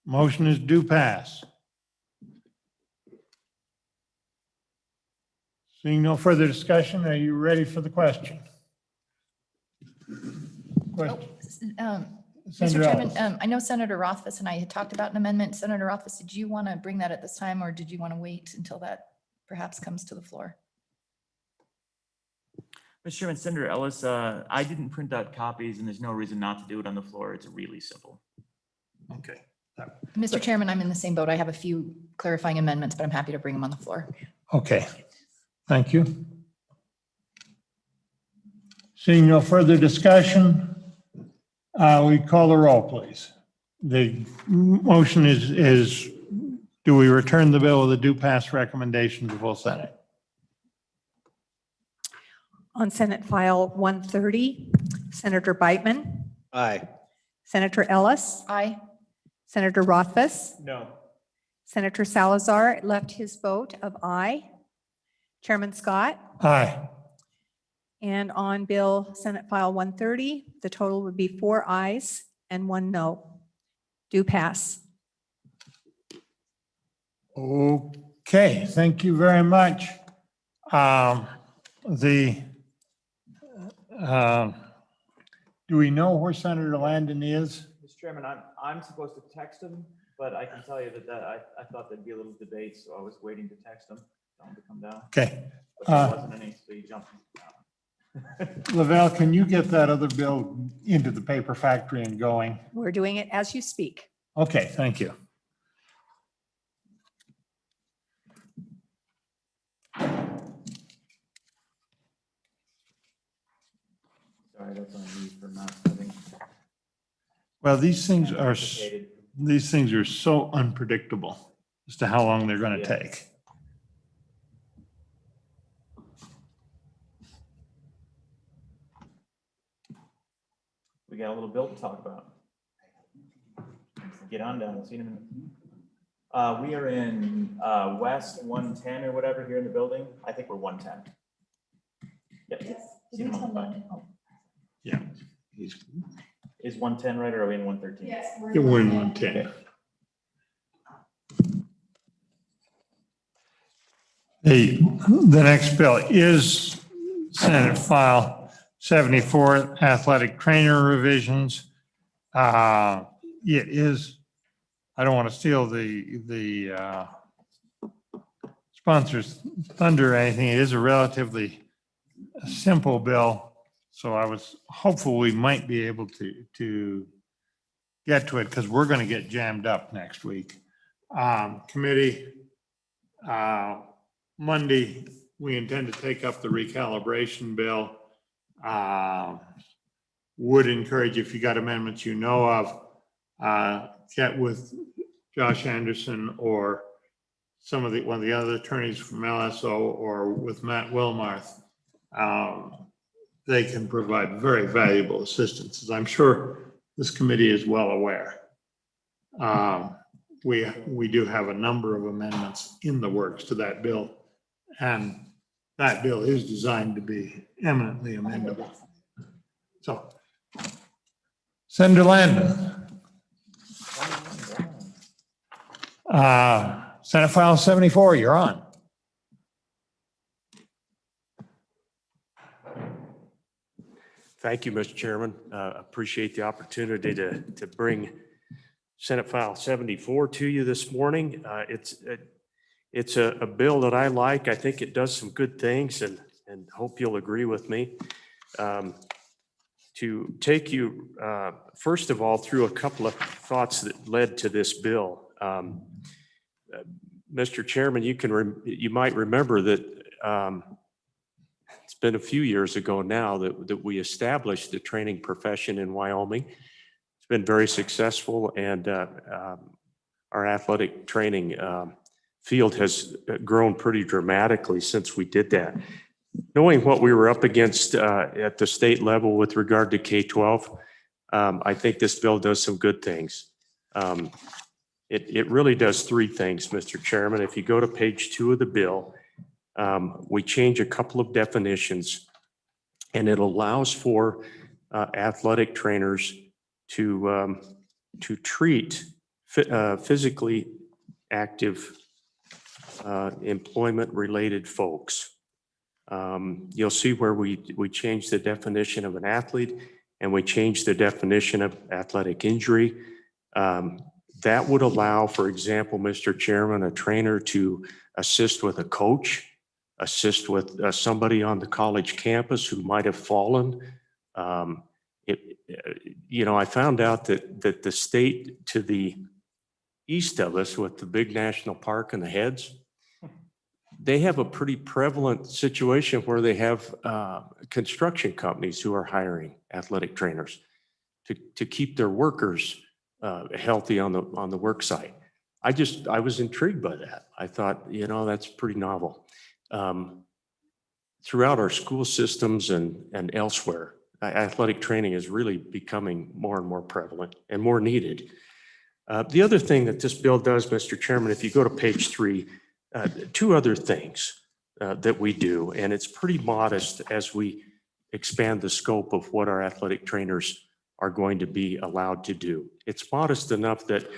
Motion is due pass. Seeing no further discussion, are you ready for the question? Mr. Senator Chairman, Ellis. I know Senator Rothfuss and I had talked about an amendment. Senator Rothfuss, did you want to bring that at this time, or did you want to wait until that perhaps comes to the floor? Mr. Chairman, Senator Ellis, I didn't print out copies and there's no reason not to do it on the floor. It's really simple. Okay. Mr. Chairman, I'm in the same boat. I have a few clarifying amendments, but I'm happy to bring them on the floor. Okay, thank you. Seeing no further discussion, we call the roll, please. The motion is do we return the bill with a due pass recommendation to full Senate? On Senate File 130, Senator Beitman, Aye. Senator Ellis, Aye. Senator Rothfuss, No. Senator Salazar left his vote of aye. Chairman Scott, Aye. and on Bill Senate File 130, the total would be 4 ayes and 1 no. Do pass. Okay, thank you very much. Do we know where Senator Landon is? Mr. Chairman, I'm supposed to text him, but I can tell you that I thought there'd be a little debate, so I was waiting to text him, tell him to come down. Okay. But there wasn't any, so he jumped down. Lavelle, can you get that other bill into the paper factory and going? We're doing it as you speak. Okay, thank you. Sorry, that's on me for not having. Well, these things are so unpredictable as to how long they're going to Yeah. take. We got a little bill to talk about. Get on down, see you in a minute. We are in West 110 or whatever here in the building. I think we're 110. Yep. See you in a moment. Bye. Yeah. Is 110 right, or are we in 113? Yes. We're in 110. The next bill is Senate File 74, athletic trainer revisions. It is, I don't want to steal the sponsor's thunder or anything. It is a relatively simple bill. So I was hopeful we might be able to get to it because we're going to get jammed up next week. Committee, Monday, we intend to take up the recalibration bill. Would encourage, if you got amendments you know of, get with Josh Anderson or one of the other attorneys from LSO or with Matt Wilmarth. They can provide very valuable assistance, as I'm sure this committee is well aware. We do have a number of amendments in the works to that bill, and that bill is designed to be eminently amendable. So, Senator Landon. Senate File 74, you're on. Thank you, Mr. Chairman. Appreciate the opportunity to bring Senate File 74 to you this morning. It's a bill that I like. I think it does some good things and hope you'll agree with me. To take you, first of all, through a couple of thoughts that led to this bill. Mr. Chairman, you might remember that it's been a few years ago now that we established the training profession in Wyoming. It's been very successful, and our athletic training field has grown pretty dramatically since we did that. Knowing what we were up against at the state level with regard to K-12, I think this bill does some good things. It really does three things, Mr. Chairman. If you go to page 2 of the bill, we change a couple of definitions, and it allows for athletic trainers to treat physically active employment-related folks. You'll see where we change the definition of an athlete, and we change the definition of athletic injury. That would allow, for example, Mr. Chairman, a trainer to assist with a coach, assist with somebody on the college campus who might have fallen. I found out that the state to the east of us with the big national park and the heads, they have a pretty prevalent situation where they have construction companies who are hiring athletic trainers to keep their workers healthy on the work site. I was intrigued by that. I thought, that's pretty novel. Throughout our school systems and elsewhere, athletic training is really becoming more and more prevalent and more needed. The other thing that this bill does, Mr. Chairman, if you go to page 3, 2 other things that we do, and it's pretty modest as we expand the scope of what our athletic trainers are going to be allowed to do. It's modest enough that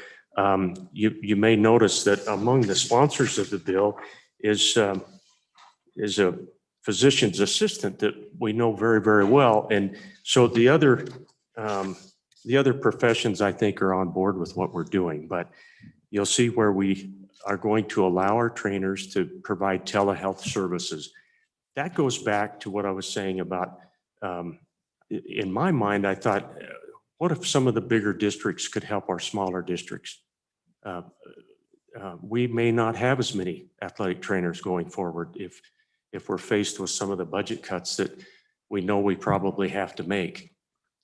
you may notice that among the sponsors of the bill is a physician's assistant that we know very, very well. And so the other professions, I think, are on board with what we're doing. But you'll see where we are going to allow our trainers to provide telehealth services. That goes back to what I was saying about, in my mind, I thought, what if some of the bigger districts could help our smaller districts? We may not have as many athletic trainers going forward if we're faced with some of the budget cuts that we know we probably have to make.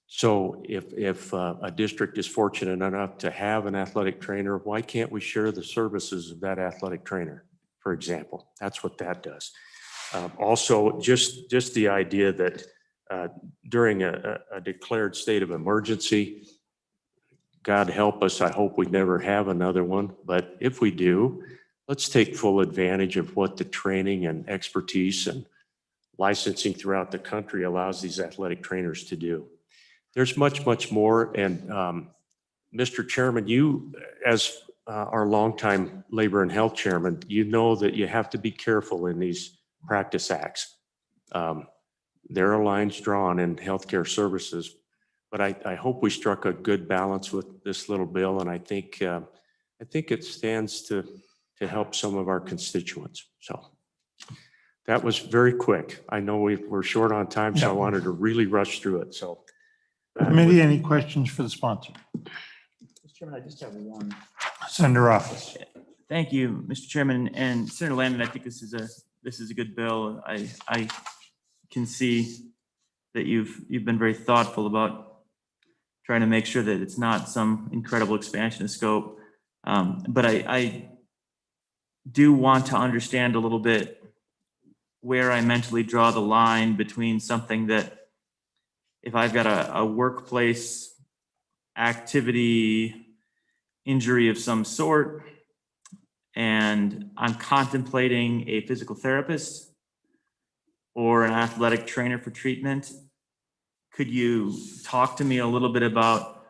So if a district is fortunate enough to have an athletic trainer, why can't we share the services of that athletic trainer, for example? That's what that does. Also, just the idea that during a declared state of emergency, God help us, I hope we never have another one, but if we do, let's take full advantage of what the training and expertise and licensing throughout the country allows these athletic trainers to do. There's much, much more. And Mr. Chairman, you, as our longtime labor and health chairman, you know that you have to be careful in these practice acts. There are lines drawn in healthcare services, but I hope we struck a good balance with this little bill, and I think it stands to help some of our constituents. So that was very quick. I know we're short on time, so I wanted to really rush through it. So, Committee, any questions for the sponsor? Mr. Chairman, I just have one. Senator Office. Thank you, Mr. Chairman, and Senator Landon. I think this is a good bill. I can see that you've been very thoughtful about trying to make sure that it's not some incredible expansion of scope. But I do want to understand a little bit where I mentally draw the line between something that, if I've got a workplace activity injury of some sort, and I'm contemplating a physical therapist or an athletic trainer for treatment, could you talk to me a little bit about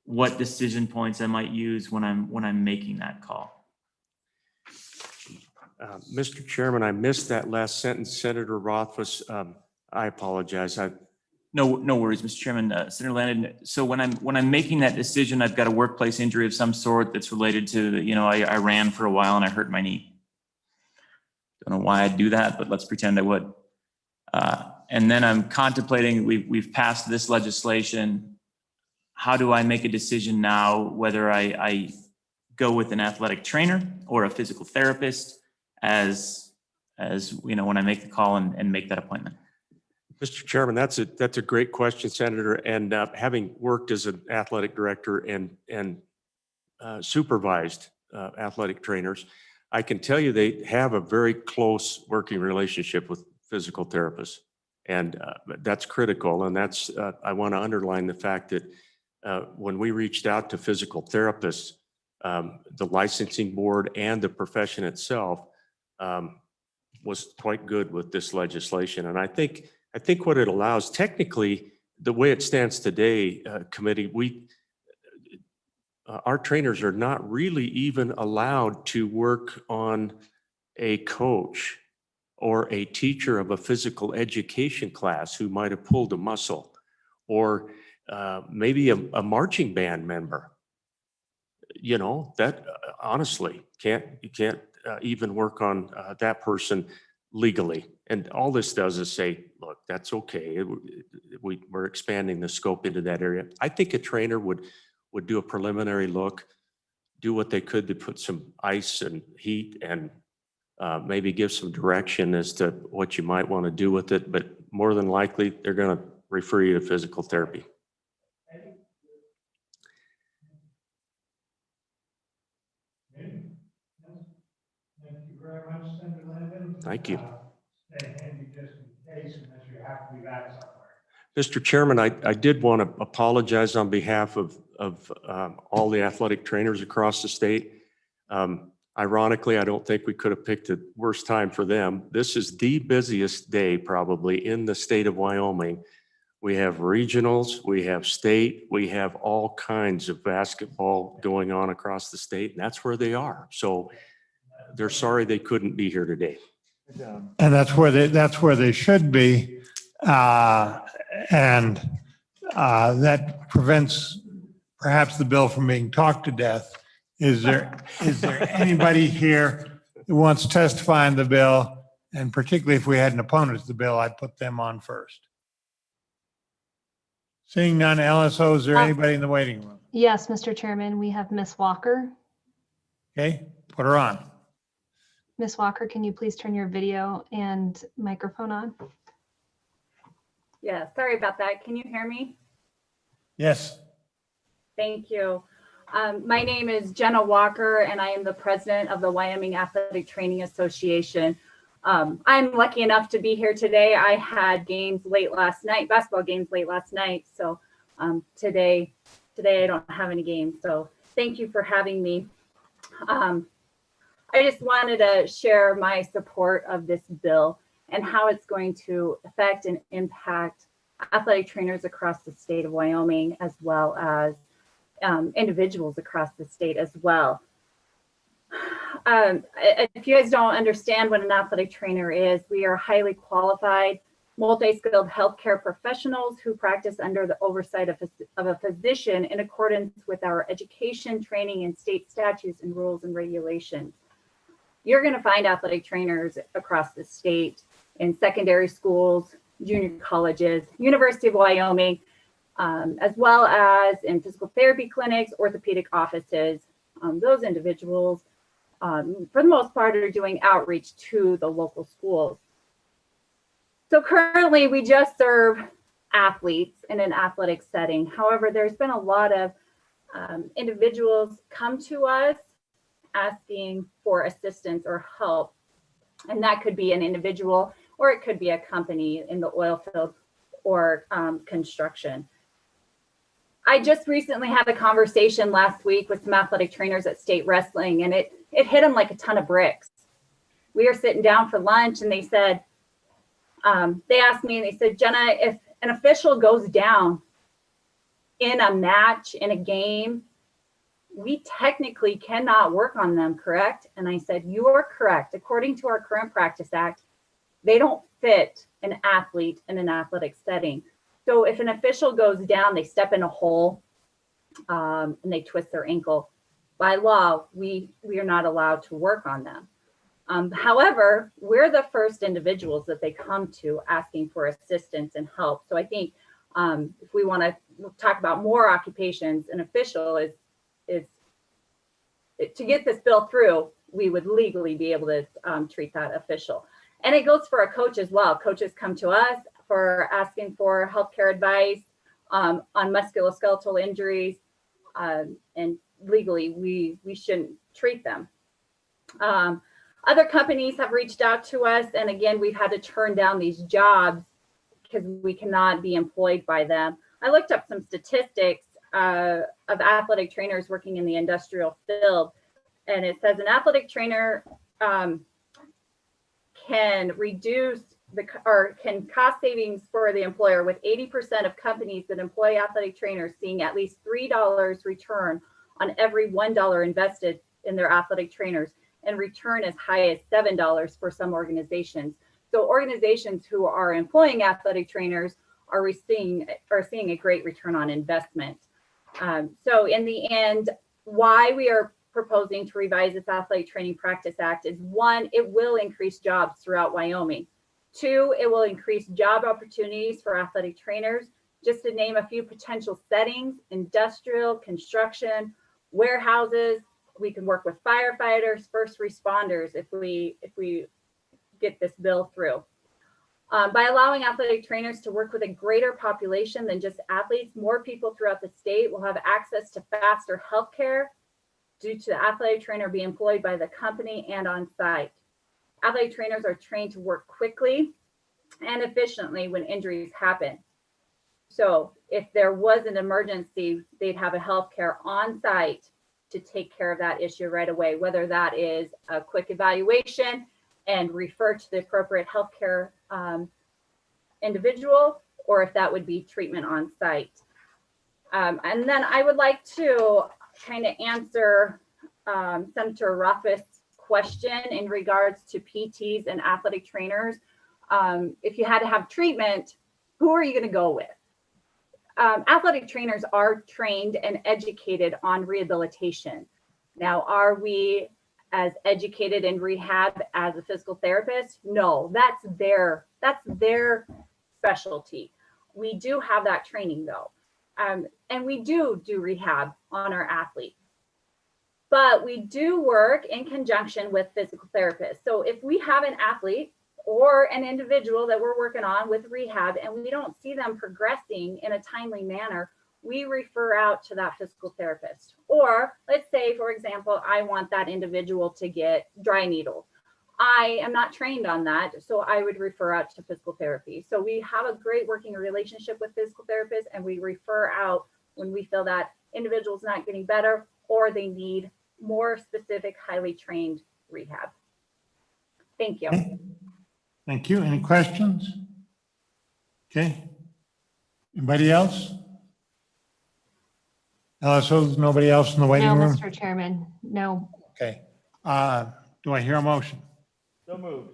what decision points I might use when I'm making that call? Mr. Chairman, I missed that last sentence. Senator Rothfuss, I apologize. No worries, Mr. Chairman. Senator Landon, so when I'm making that decision, I've got a workplace injury of some sort that's related to, I ran for a while and I hurt my knee. Don't know why I'd do that, but let's pretend I would. And then I'm contemplating, we've passed this legislation. How do I make a decision now whether I go with an athletic trainer or a physical therapist as when I make the call and make that appointment? Mr. Chairman, that's a great question, Senator. And having worked as an athletic director and supervised athletic trainers, I can tell you they have a very close working relationship with physical therapists. And that's critical. And that's, I want to underline the fact that when we reached out to physical therapists, the licensing board and the profession itself was quite good with this legislation. And I think what it allows, technically, the way it stands today, committee, our trainers are not really even allowed to work on a coach or a teacher of a physical education class who might have pulled a muscle, or maybe a marching band member. That honestly you can't even work on that person legally. And all this does is say, look, that's okay. We're expanding the scope into that area. I think a trainer would do a preliminary look, do what they could to put some ice and heat and maybe give some direction as to what you might want to do with it. But more than likely, they're going to refer you to physical therapy. Thank you very much, Senator Landon. Thank you. Stay handy just in case, unless you have to be back somewhere. Mr. Chairman, I did want to apologize on behalf of all the athletic trainers across the state. Ironically, I don't think we could have picked a worse time for them. This is the busiest day probably in the state of Wyoming. We have regionals, we have state, we have all kinds of basketball going on across the state, and that's where they are. So they're sorry they couldn't be here today. And that's where they should be. And that prevents perhaps the bill from being talked to death. Is there anybody here who wants to testify on the bill? And particularly if we had an opponent to the bill, I'd put them on first. Seeing none, LSO, is there anybody in the waiting room? Yes, Mr. Chairman, we have Miss Walker. Okay, put her on. Miss Walker, can you please turn your video and microphone on? Yeah, sorry about that. Can you hear me? Yes. Thank you. My name is Jenna Walker, and I am the president of the Wyoming Athletic Training Association. I'm lucky enough to be here today. I had games late last night, basketball games late last night. So today I don't have any games. So thank you for having me. I just wanted to share my support of this bill and how it's going to affect and impact athletic trainers across the state of Wyoming, as well as individuals across the state as well. if you guys don't understand what an athletic trainer is, we are highly qualified, multi-skilled healthcare professionals who practice under the oversight of a physician in accordance with our education, training, and state statutes and rules and regulations. You're going to find athletic trainers across the state in secondary schools, junior colleges, University of Wyoming, as well as in physical therapy clinics, orthopedic offices. Those individuals, for the most part, are doing outreach to the local schools. So currently, we just serve athletes in an athletic setting. However, there's been a lot of individuals come to us asking for assistance or help. And that could be an individual, or it could be a company in the oil field or construction. I just recently had a conversation last week with some athletic trainers at State Wrestling, and it hit them like a ton of bricks. We were sitting down for lunch, and they said, they asked me, and they said, Jenna, if an official goes down in a match, in a game, we technically cannot work on them, correct? And I said, you are correct. According to our current practice act, they don't fit an athlete in an athletic setting. So if an official goes down, they step in a hole and they twist their ankle. By law, we are not allowed to work on them. However, we're the first individuals that they come to asking for assistance and help. So I think if we want to talk about more occupations, an official is to get this bill through, we would legally be able to treat that official. And it goes for a coach as well. Coaches come to us for asking for healthcare advice on musculoskeletal injuries, and legally we shouldn't treat them. Other companies have reached out to us, and again, we've had to turn down these jobs because we cannot be employed by them. I looked up some statistics of athletic trainers working in the industrial field, and it says an athletic trainer can reduce can cost savings for the employer, with 80% of companies that employ athletic trainers seeing at least $3 return on every $1 invested in their athletic trainers, and return as high as $7 for some organizations. So organizations who are employing athletic trainers are seeing a great return on investment. So in the end, why we are proposing to revise this Athletic Training Practice Act is, one, it will increase jobs throughout Wyoming. Two, it will increase job opportunities for athletic trainers. Just to name a few potential settings: industrial, construction, warehouses. We can work with firefighters, first responders if we get this bill through. By allowing athletic trainers to work with a greater population than just athletes, more people throughout the state will have access to faster healthcare due to the athletic trainer being employed by the company and on site. Athletic trainers are trained to work quickly and efficiently when injuries happen. So if there was an emergency, they'd have a healthcare on site to take care of that issue right away, whether that is a quick evaluation and refer to the appropriate healthcare individual, or if that would be treatment on site. And then I would like to kind of answer Senator Ruff's question in regards to PTs and athletic trainers. If you had to have treatment, who are you going to go with? Athletic trainers are trained and educated on rehabilitation. Now, are we as educated in rehab as a physical therapist? No, that's their specialty. We do have that training though. And we do rehab on our athletes. But we do work in conjunction with physical therapists. So if we have an athlete or an individual that we're working on with rehab and we don't see them progressing in a timely manner, we refer out to that physical therapist. Or let's say, for example, I want that individual to get dry needles. I am not trained on that, so I would refer out to physical therapy. So we have a great working relationship with physical therapists, and we refer out when we feel that individual's not getting better or they need more specific, highly trained rehab. Thank you. Thank you. Any questions? Okay. Anybody else? So there's nobody else in the waiting No, room? Mr. Chairman, no. Okay. Do I hear a motion? So moved.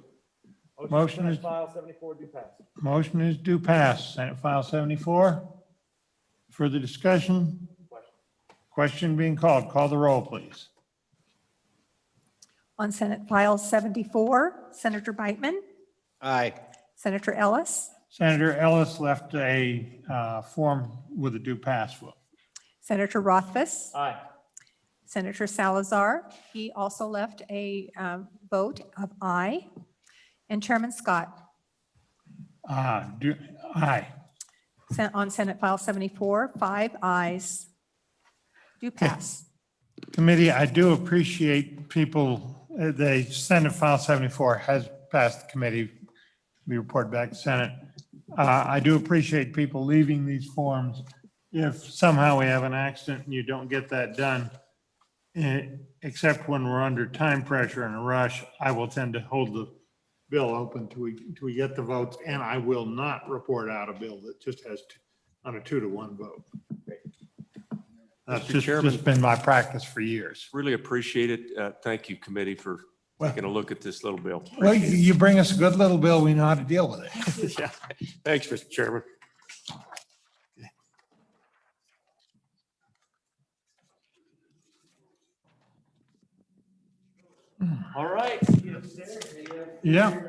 Motion is- File 74 do pass. Motion is due pass. Senate File 74. Further discussion? Question being called. Call the roll, please. On Senate File 74, Senator Beitman, Aye. Senator Ellis, Senator Ellis left a form with a due pass vote. Senator Rothfuss, Aye. Senator Salazar, he also left a vote of aye. And Chairman Scott, Aye. On Senate File 74, 5 ayes. Do pass. Committee, I do appreciate people, the Senate File 74 has passed the committee. We report back to Senate. I do appreciate people leaving these forms. If somehow we have an accident and you don't get that done, except when we're under time pressure and a rush, I will tend to hold the bill open till we get the votes, and I will not report out a bill that just has on a 2-to-1 vote. That's Mr. Chairman. just been my practice for years. Really appreciate it. Thank you, committee, for taking a look at this little bill. Well, you bring us a good little bill, we know how to deal with it. Yeah. Thanks, Mr. Chairman. All right. Yeah.